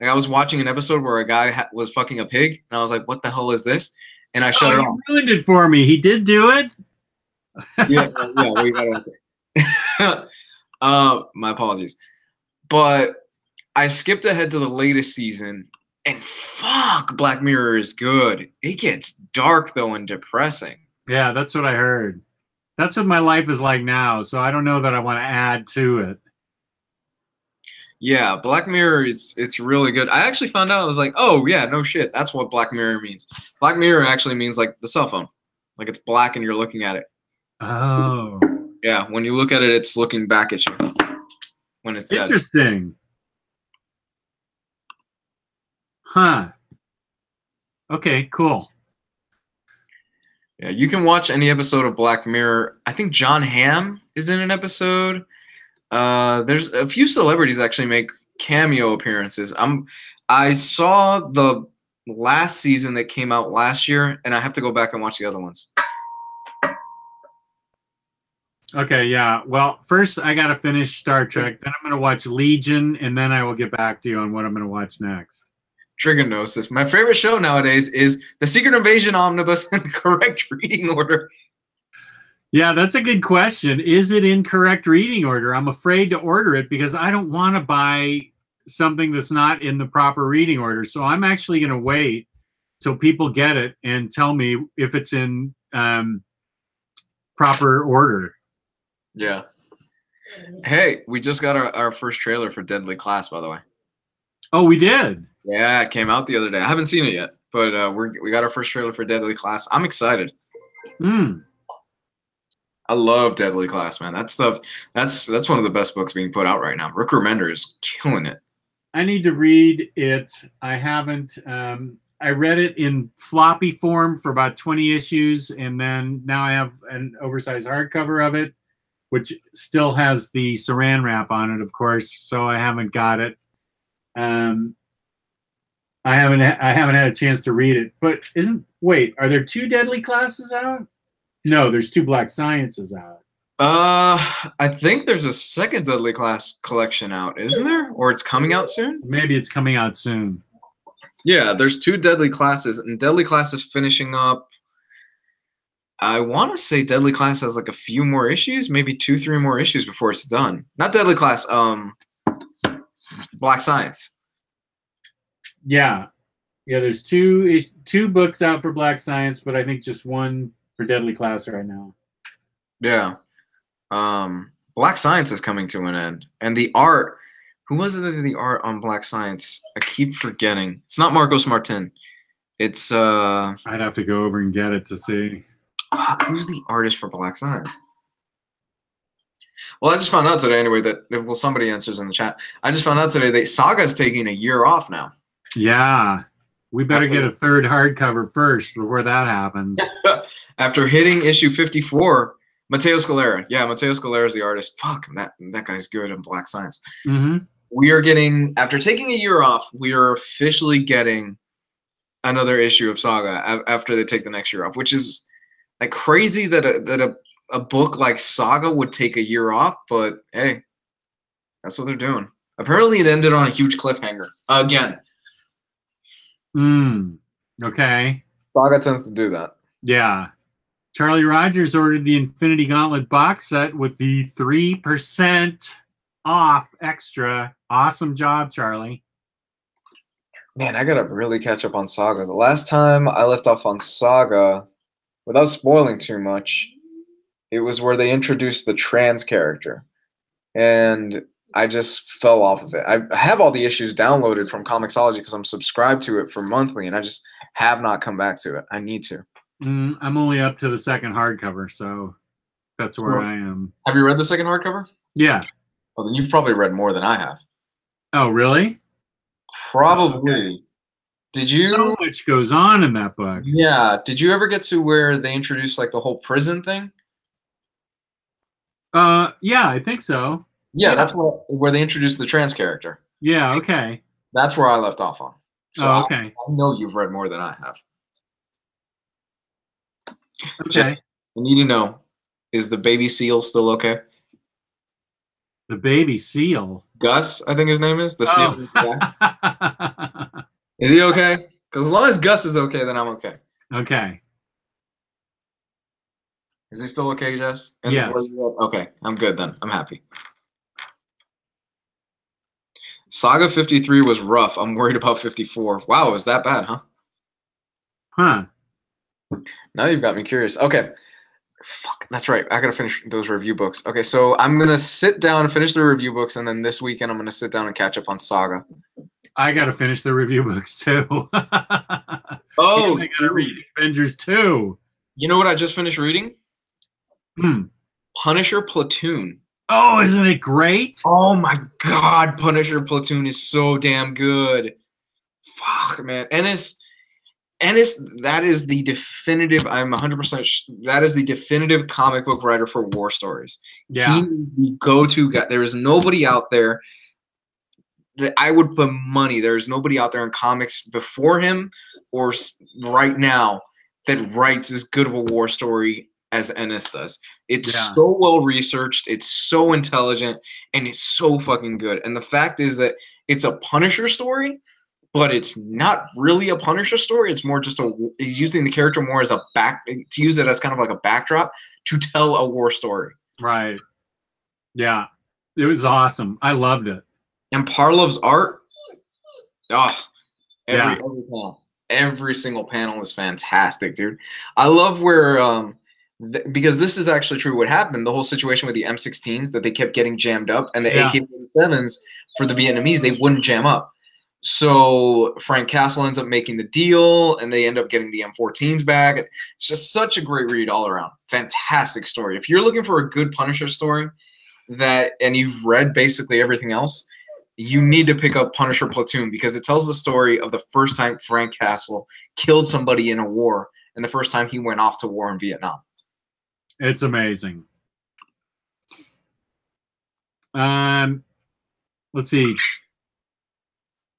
[SPEAKER 2] I was watching an episode where a guy was fucking a pig, and I was like, "What the hell is this?" And I shut it off.
[SPEAKER 1] You ruined it for me. He did do it.
[SPEAKER 2] Yeah. Well, you gotta my apologies, but I skipped ahead to the latest season, and fuck, Black Mirror is good. It gets dark though and depressing.
[SPEAKER 1] Yeah, that's what I heard. That's what my life is like now, so I don't know that I want to add to it.
[SPEAKER 2] Yeah, Black Mirror, it's really good. I actually found out, I was like, oh yeah, no shit, that's what Black Mirror means. Black Mirror actually means like the cell phone. Like, it's black and you're looking at it.
[SPEAKER 1] Oh.
[SPEAKER 2] Yeah, when you look at it, it's looking back at you when it's dead.
[SPEAKER 1] Interesting. Huh. Okay, cool.
[SPEAKER 2] Yeah, you can watch any episode of Black Mirror. I think John Hamm is in an episode. There's a few celebrities actually make cameo appearances. I saw the last season that came out last year, and I have to go back and watch the other ones.
[SPEAKER 1] Okay, yeah. Well, first I got to finish Star Trek. Then I'm going to watch Legion, and then I will get back to you on what I'm going to watch next.
[SPEAKER 2] Trigonosis. My favorite show nowadays is The Secret Invasion Omnibus in the correct reading order.
[SPEAKER 1] Yeah, that's a good question. Is it in correct reading order? I'm afraid to order it because I don't want to buy something that's not in the proper reading order. So I'm actually going to wait till people get it and tell me if it's in proper order.
[SPEAKER 2] Yeah. Hey, we just got our first trailer for Deadly Class, by the way.
[SPEAKER 1] Oh, we did?
[SPEAKER 2] Yeah, it came out the other day. I haven't seen it yet, but we got our first trailer for Deadly Class. I'm excited. I love Deadly Class, man. That stuff, that's one of the best books being put out right now. Rick Remender is killing it.
[SPEAKER 1] I need to read it. I haven't. I read it in floppy form for about 20 issues, and then now I have an oversized hardcover of it, which still has the saran wrap on it, of course. So I haven't got it. I haven't had a chance to read it. But wait, are there 2 Deadly Classes out? No, there's 2 Black Sciences out.
[SPEAKER 2] I think there's a second Deadly Class collection out, isn't there? Or it's coming out soon?
[SPEAKER 1] Maybe it's coming out soon.
[SPEAKER 2] Yeah, there's 2 Deadly Classes, and Deadly Class is finishing up. I want to say Deadly Class has like a few more issues, maybe 2, 3 more issues before it's done. Not Deadly Class, Black Science.
[SPEAKER 1] Yeah. Yeah, there's two books out for Black Science, but I think just one for Deadly Class right now.
[SPEAKER 2] Yeah. Black Science is coming to an end. And the art, who was it that did the art on Black Science? I keep forgetting. It's not Marcos Martin. It's
[SPEAKER 1] I'd have to go over and get it to see.
[SPEAKER 2] Fuck, who's the artist for Black Science? Well, I just found out today anyway that, well, somebody answers in the chat. I just found out today that Saga's taking a year off now.
[SPEAKER 1] Yeah. We better get a third hardcover first before that happens.
[SPEAKER 2] After hitting issue 54, Matteo Scalera. Yeah, Matteo Scalera is the artist. Fuck, that guy's good in Black Science.
[SPEAKER 1] Mm-hmm.
[SPEAKER 2] We are getting, after taking a year off, we are officially getting another issue of Saga after they take the next year off, which is like crazy that a book like Saga would take a year off, but hey, that's what they're doing. Apparently it ended on a huge cliffhanger. Again.
[SPEAKER 1] Okay.
[SPEAKER 2] Saga tends to do that.
[SPEAKER 1] Yeah. Charlie Rogers ordered the Infinity Gauntlet box set with the 3% off extra. Awesome job, Charlie.
[SPEAKER 2] Man, I gotta really catch up on Saga. The last time I left off on Saga, without spoiling too much, it was where they introduced the trans character. And I just fell off of it. I have all the issues downloaded from Comixology because I'm subscribed to it for monthly, and I just have not come back to it. I need to.
[SPEAKER 1] I'm only up to the second hardcover, so that's where I am.
[SPEAKER 2] Have you read the second hardcover?
[SPEAKER 1] Yeah.
[SPEAKER 2] Well, then you've probably read more than I have.
[SPEAKER 1] Oh, really?
[SPEAKER 2] Probably.
[SPEAKER 1] Okay.
[SPEAKER 2] Did you?
[SPEAKER 1] So much goes on in that book.
[SPEAKER 2] Yeah. Did you ever get to where they introduced like the whole prison thing?
[SPEAKER 1] Yeah, I think so.
[SPEAKER 2] Yeah, that's where they introduced the trans character.
[SPEAKER 1] Yeah, okay.
[SPEAKER 2] That's where I left off on. So
[SPEAKER 1] okay.
[SPEAKER 2] I know you've read more than I have.
[SPEAKER 1] Okay.
[SPEAKER 2] Just, I need to know, is the baby seal still okay?
[SPEAKER 1] The baby seal?
[SPEAKER 2] Gus, I think his name is. The seal.
[SPEAKER 1] Oh.
[SPEAKER 2] Is he okay? Because as long as Gus is okay, then I'm okay.
[SPEAKER 1] Okay.
[SPEAKER 2] Is he still okay, Jess? And
[SPEAKER 1] yes.
[SPEAKER 2] Okay, I'm good then. I'm happy. Saga 53 was rough. I'm worried about 54. Wow, it was that bad, huh?
[SPEAKER 1] Huh.
[SPEAKER 2] Now you've got me curious. Okay. Fuck, that's right. I gotta finish those review books. Okay, so I'm gonna sit down and finish the review books, and then this weekend I'm gonna sit down and catch up on Saga.
[SPEAKER 1] I gotta finish the review books too.
[SPEAKER 2] Oh,
[SPEAKER 1] I gotta read Avengers 2.
[SPEAKER 2] You know what I just finished reading? Punisher Platoon.
[SPEAKER 1] Oh, isn't it great?
[SPEAKER 2] Oh my god, Punisher Platoon is so damn good. Fuck, man. Ennis, that is the definitive, I'm 100%, that is the definitive comic book writer for war stories.
[SPEAKER 1] Yeah.
[SPEAKER 2] He's the go-to guy. There is nobody out there that I would put money. There is nobody out there in comics before him or right now that writes as good of a war story as Ennis does. It's so well researched, it's so intelligent, and it's so fucking good. And the fact is that it's a Punisher story, but it's not really a Punisher story. It's more just he's using the character more as to use it as kind of like a backdrop to tell a war story.
[SPEAKER 1] Right. Yeah. It was awesome. I loved it.
[SPEAKER 2] And Parlov's art, every single panel is fantastic, dude. I love where because this is actually true what happened, the whole situation with the M16s that they kept getting jammed up, and the AK-47s for the Vietnamese, they wouldn't jam up. So Frank Castle ends up making the deal, and they end up getting the M14s back. It's just such a great read all around. Fantastic story. If you're looking for a good Punisher story and you've read basically everything else, you need to pick up Punisher Platoon because it tells the story of the first time Frank Castle killed somebody in a war and the first time he went off to war in Vietnam.
[SPEAKER 1] It's amazing. Let's see.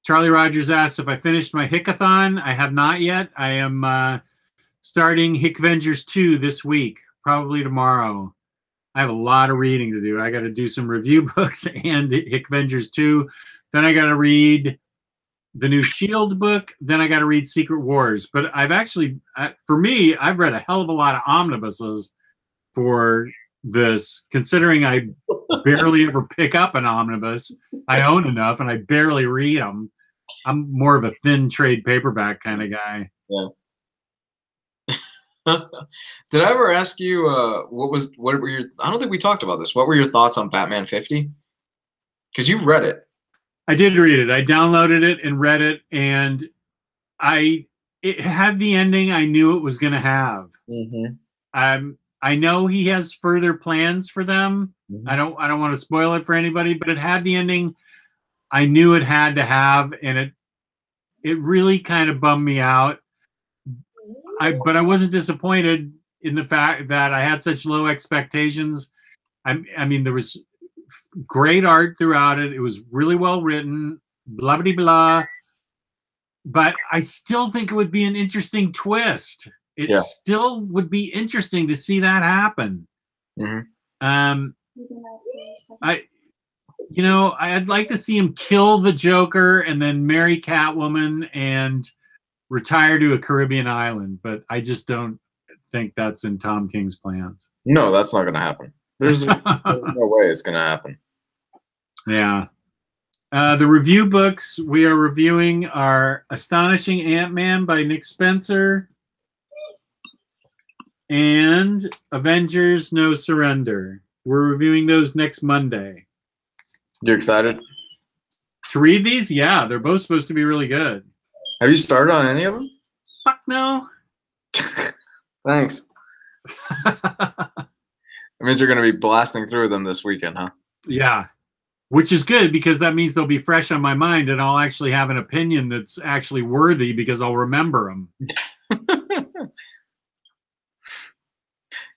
[SPEAKER 1] Charlie Rogers asked if I finished my Hickathon. I have not yet. I am starting Hickvengers 2 this week, probably tomorrow. I have a lot of reading to do. I got to do some review books and Hickvengers 2. Then I got to read the new Shield book. Then I got to read Secret Wars. But I've actually, for me, I've read a hell of a lot of omnibuses for this, considering I barely ever pick up an omnibus. I own enough, and I barely read them. I'm more of a thin trade paperback kind of guy.
[SPEAKER 2] Yeah. Did I ever ask you what were your? I don't think we talked about this. What were your thoughts on Batman 50? Because you read it.
[SPEAKER 1] I did read it. I downloaded it and read it, and it had the ending I knew it was going to have. I know he has further plans for them. I don't want to spoil it for anybody, but it had the ending I knew it had to have, and it really kind of bummed me out. But I wasn't disappointed in the fact that I had such low expectations. I mean, there was great art throughout it. It was really well written, blah, blah, blah. But I still think it would be an interesting twist. It still would be interesting to see that happen. I'd like to see him kill the Joker and then marry Catwoman and retire to a Caribbean island. But I just don't think that's in Tom King's plans.
[SPEAKER 2] No, that's not going to happen. There's no way it's going to happen.
[SPEAKER 1] Yeah. The review books we are reviewing are Astonishing Ant-Man by Nick Spencer and Avengers No Surrender. We're reviewing those next Monday.
[SPEAKER 2] You're excited
[SPEAKER 1] to read these? Yeah, they're both supposed to be really good.
[SPEAKER 2] Have you started on any of them?
[SPEAKER 1] Fuck no.
[SPEAKER 2] Thanks. That means you're going to be blasting through them this weekend, huh?
[SPEAKER 1] Yeah, which is good because that means they'll be fresh on my mind and I'll actually have an opinion that's actually worthy because I'll remember them.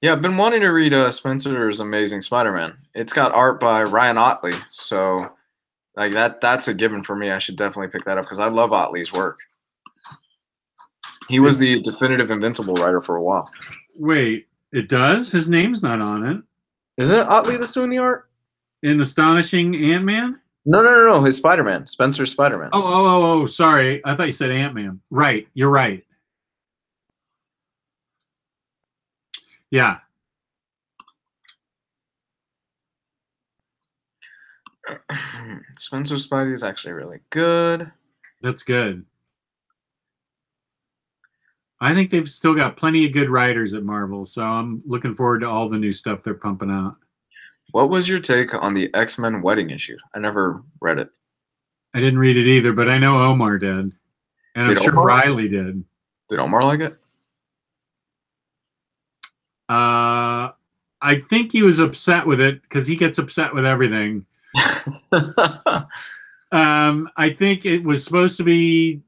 [SPEAKER 2] Yeah, I've been wanting to read Spencer's Amazing Spider-Man. It's got art by Ryan Ottley, so like that's a given for me. I should definitely pick that up because I love Ottley's work. He was the definitive Invincible writer for a while.
[SPEAKER 1] Wait, it does? His name's not on it.
[SPEAKER 2] Isn't it Ottley that's doing the art?
[SPEAKER 1] In Astonishing Ant-Man?
[SPEAKER 2] No. His Spider-Man. Spencer's Spider-Man.
[SPEAKER 1] Oh, sorry. I thought you said Ant-Man. Right, you're right. Yeah.
[SPEAKER 2] Spencer's Spidey is actually really good.
[SPEAKER 1] That's good. I think they've still got plenty of good writers at Marvel, so I'm looking forward to all the new stuff they're pumping out.
[SPEAKER 2] What was your take on the X-Men wedding issue? I never read it.
[SPEAKER 1] I didn't read it either, but I know Omar did. And I'm sure Riley did.
[SPEAKER 2] Did Omar like it?
[SPEAKER 1] I think he was upset with it because he gets upset with everything. I think it was supposed to be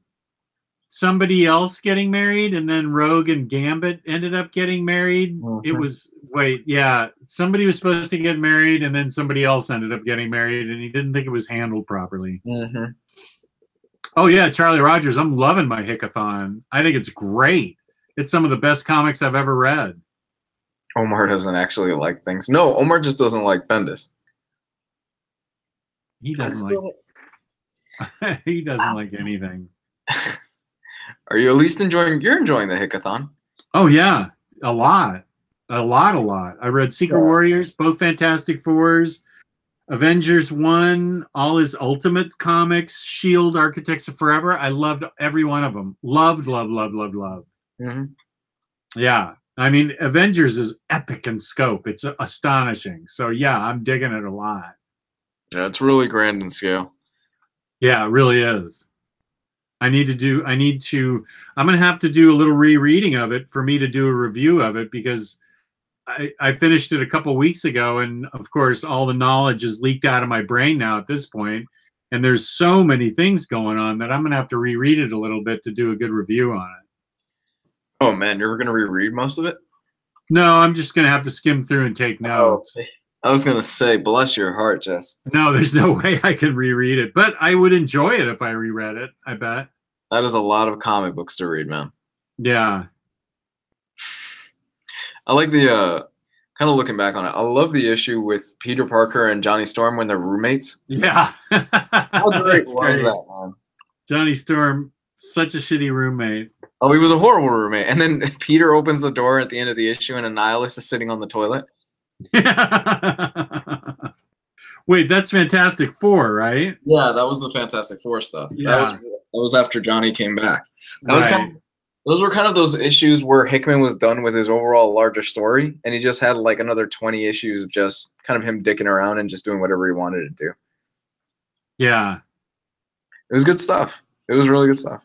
[SPEAKER 1] somebody else getting married, and then Rogue and Gambit ended up getting married. It was somebody was supposed to get married, and then somebody else ended up getting married, and he didn't think it was handled properly. Oh yeah, Charlie Rogers, I'm loving my Hickathon. I think it's great. It's some of the best comics I've ever read.
[SPEAKER 2] Omar doesn't actually like things. No, Omar just doesn't like Bendis.
[SPEAKER 1] He doesn't like. He doesn't like anything.
[SPEAKER 2] Are you at least enjoying? You're enjoying the Hickathon.
[SPEAKER 1] Oh yeah, a lot. I read Secret Warriors, both Fantastic Fours, Avengers 1, all his Ultimate comics, Shield, Architects of Forever. I loved every one of them. Loved. Yeah. I mean, Avengers is epic in scope. It's astonishing. So yeah, I'm digging it a lot.
[SPEAKER 2] Yeah, it's really grand in scale.
[SPEAKER 1] Yeah, it really is. I'm going to have to do a little rereading of it for me to do a review of it because I finished it a couple weeks ago. And of course, all the knowledge is leaked out of my brain now at this point. And there's so many things going on that I'm going to have to reread it a little bit to do a good review on it.
[SPEAKER 2] Oh man, you're going to reread most of it?
[SPEAKER 1] No, I'm just going to have to skim through and take notes.
[SPEAKER 2] Oh, I was going to say, bless your heart, Jess.
[SPEAKER 1] No, there's no way I can reread it, but I would enjoy it if I reread it, I bet.
[SPEAKER 2] That is a lot of comic books to read, man.
[SPEAKER 1] Yeah.
[SPEAKER 2] I like the, kind of looking back on it, I love the issue with Peter Parker and Johnny Storm when they're roommates.
[SPEAKER 1] Yeah.
[SPEAKER 2] How great was that, man?
[SPEAKER 1] Johnny Storm, such a shitty roommate.
[SPEAKER 2] Oh, he was a horrible roommate. And then Peter opens the door at the end of the issue, and a nihilist is sitting on the toilet.
[SPEAKER 1] Wait, that's Fantastic Four, right?
[SPEAKER 2] Yeah, that was the Fantastic Four stuff.
[SPEAKER 1] Yeah.
[SPEAKER 2] That was after Johnny came back. That was
[SPEAKER 1] Right.
[SPEAKER 2] those were kind of those issues where Hickman was done with his overall larger story, and he just had like another 20 issues of just kind of him dicking around and just doing whatever he wanted to do.
[SPEAKER 1] Yeah.
[SPEAKER 2] It was good stuff. It was really good stuff.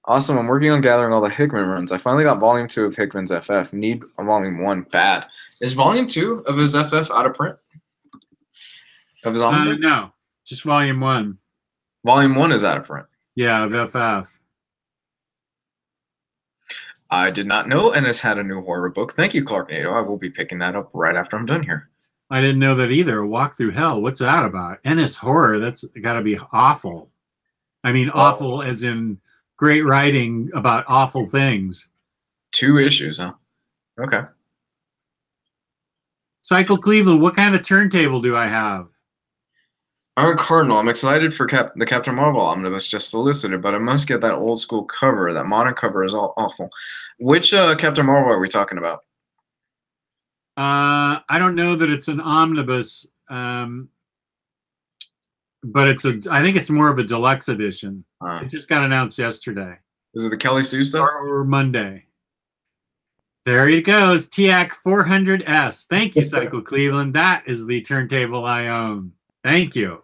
[SPEAKER 2] Awesome. I'm working on gathering all the Hickman runs. I finally got volume 2 of Hickman's FF. Need a volume 1 bad. Is volume 2 of his FF out of print? Of his Omnibus?
[SPEAKER 1] No, just volume 1.
[SPEAKER 2] Volume 1 is out of print.
[SPEAKER 1] Yeah, of FF.
[SPEAKER 2] I did not know Ennis had a new horror book. Thank you, Clarknado. I will be picking that up right after I'm done here.
[SPEAKER 1] I didn't know that either. Walk Through Hell. What's that about? Ennis horror. That's got to be awful. I mean, awful as in great writing about awful things.
[SPEAKER 2] 2 issues, huh? Okay.
[SPEAKER 1] Cycle Cleveland, what kind of turntable do I have?
[SPEAKER 2] Aaron Cardinal, I'm excited for the Captain Marvel omnibus just solicited, but I must get that old school cover. That modern cover is awful. Which Captain Marvel are we talking about?
[SPEAKER 1] I don't know that it's an omnibus, but I think it's more of a deluxe edition. It just got announced yesterday.
[SPEAKER 2] Is it the Kelly Sue stuff?
[SPEAKER 1] Or Monday. There he goes, TIAC 400S. Thank you, Cycle Cleveland. That is the turntable I own. Thank you.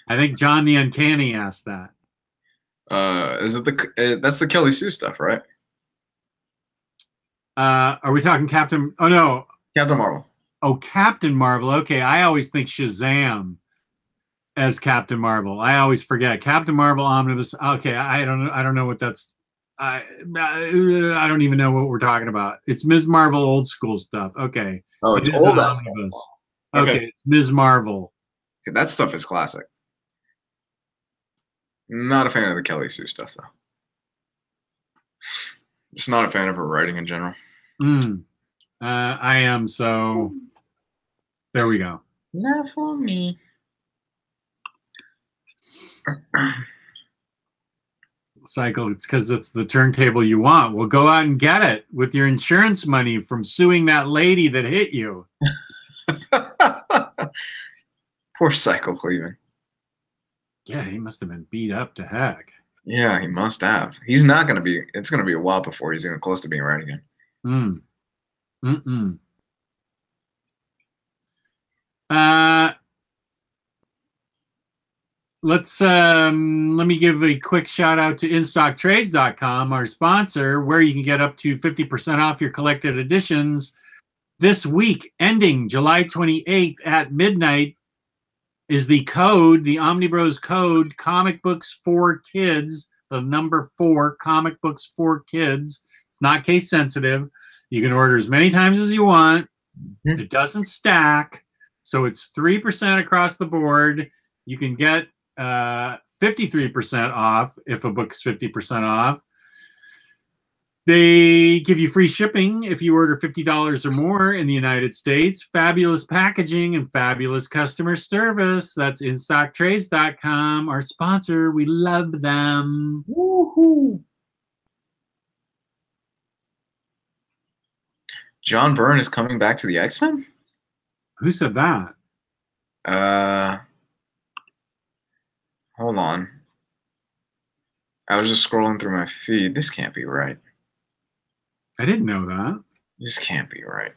[SPEAKER 1] I think John the Uncanny asked that.
[SPEAKER 2] Is it that's the Kelly Sue stuff, right?
[SPEAKER 1] Are we talking Captain? Oh no,
[SPEAKER 2] Captain Marvel.
[SPEAKER 1] Oh, Captain Marvel. Okay, I always think Shazam as Captain Marvel. I always forget Captain Marvel Omnibus. Okay, I don't know what that's. I don't even know what we're talking about. It's Ms. Marvel old school stuff. Okay.
[SPEAKER 2] Oh, it's old Omnibus.
[SPEAKER 1] Okay, it's Ms. Marvel.
[SPEAKER 2] Okay, that stuff is classic. Not a fan of the Kelly Sue stuff, though. Just not a fan of her writing in general.
[SPEAKER 1] I am, so there we go.
[SPEAKER 2] Not for me.
[SPEAKER 1] Cycle, it's because it's the turntable you want. Well, go out and get it with your insurance money from suing that lady that hit you.
[SPEAKER 2] Poor Cycle Cleveland.
[SPEAKER 1] Yeah, he must have been beat up to heck.
[SPEAKER 2] Yeah, he must have. He's not going to be. It's going to be a while before he's even close to being right again.
[SPEAKER 1] Let me give a quick shout out to InStockTrades.com, our sponsor, where you can get up to 50% off your collected editions this week, ending July 28th at midnight. Is the code, the OmniBros code, Comic Books for Kids, the number 4, Comic Books for Kids. It's not case sensitive. You can order as many times as you want. It doesn't stack. So it's 3% across the board. You can get 53% off if a book's 50% off. They give you free shipping if you order $50 or more in the United States. Fabulous packaging and fabulous customer service. That's InStockTrades.com, our sponsor. We love them.
[SPEAKER 2] Woohoo! John Byrne is coming back to the X-Men?
[SPEAKER 1] Who said that?
[SPEAKER 2] Hold on. I was just scrolling through my feed. This can't be right.
[SPEAKER 1] I didn't know that.
[SPEAKER 2] This can't be right.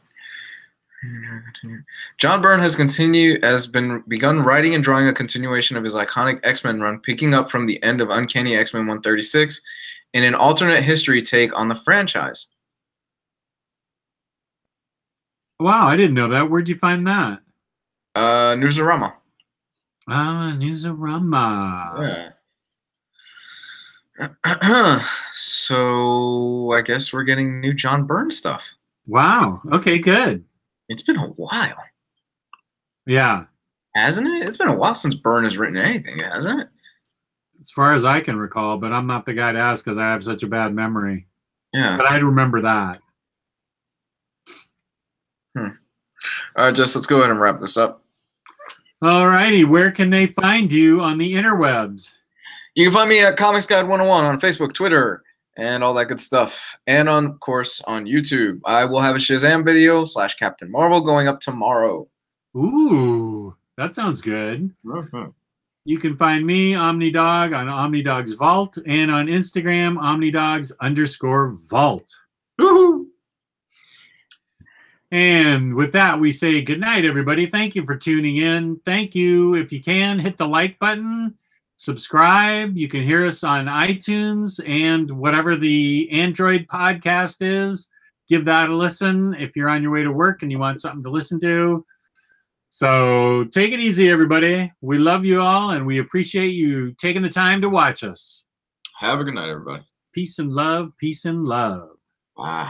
[SPEAKER 2] John Byrne has begun writing and drawing a continuation of his iconic X-Men run, picking up from the end of Uncanny X-Men 136 in an alternate history take on the franchise.
[SPEAKER 1] Wow, I didn't know that. Where'd you find that?
[SPEAKER 2] Newsarama.
[SPEAKER 1] Ah, Newsarama.
[SPEAKER 2] Yeah. So I guess we're getting new John Byrne stuff.
[SPEAKER 1] Wow. Okay, good.
[SPEAKER 2] It's been a while.
[SPEAKER 1] Yeah.
[SPEAKER 2] Hasn't it? It's been a while since Byrne has written anything, hasn't it?
[SPEAKER 1] As far as I can recall, but I'm not the guy to ask because I have such a bad memory.
[SPEAKER 2] Yeah.
[SPEAKER 1] But I'd remember that.
[SPEAKER 2] All right, Jess, let's go ahead and wrap this up.
[SPEAKER 1] All righty. Where can they find you on the interwebs?
[SPEAKER 2] You can find me at Comics Guide 101 on Facebook, Twitter, and all that good stuff. And of course, on YouTube. I will have a Shazam video / Captain Marvel going up tomorrow.
[SPEAKER 1] Ooh, that sounds good.
[SPEAKER 2] Mm-hmm.
[SPEAKER 1] You can find me, OmniDog, on OmniDog's Vault, and on Instagram, OmniDogs_Vault.
[SPEAKER 2] Woohoo!
[SPEAKER 1] And with that, we say good night, everybody. Thank you for tuning in. Thank you. If you can, hit the like button, subscribe. You can hear us on iTunes and whatever the Android podcast is. Give that a listen if you're on your way to work and you want something to listen to. So take it easy, everybody. We love you all, and we appreciate you taking the time to watch us.
[SPEAKER 2] Have a good night, everybody.
[SPEAKER 1] Peace and love. Peace and love.
[SPEAKER 2] Bye.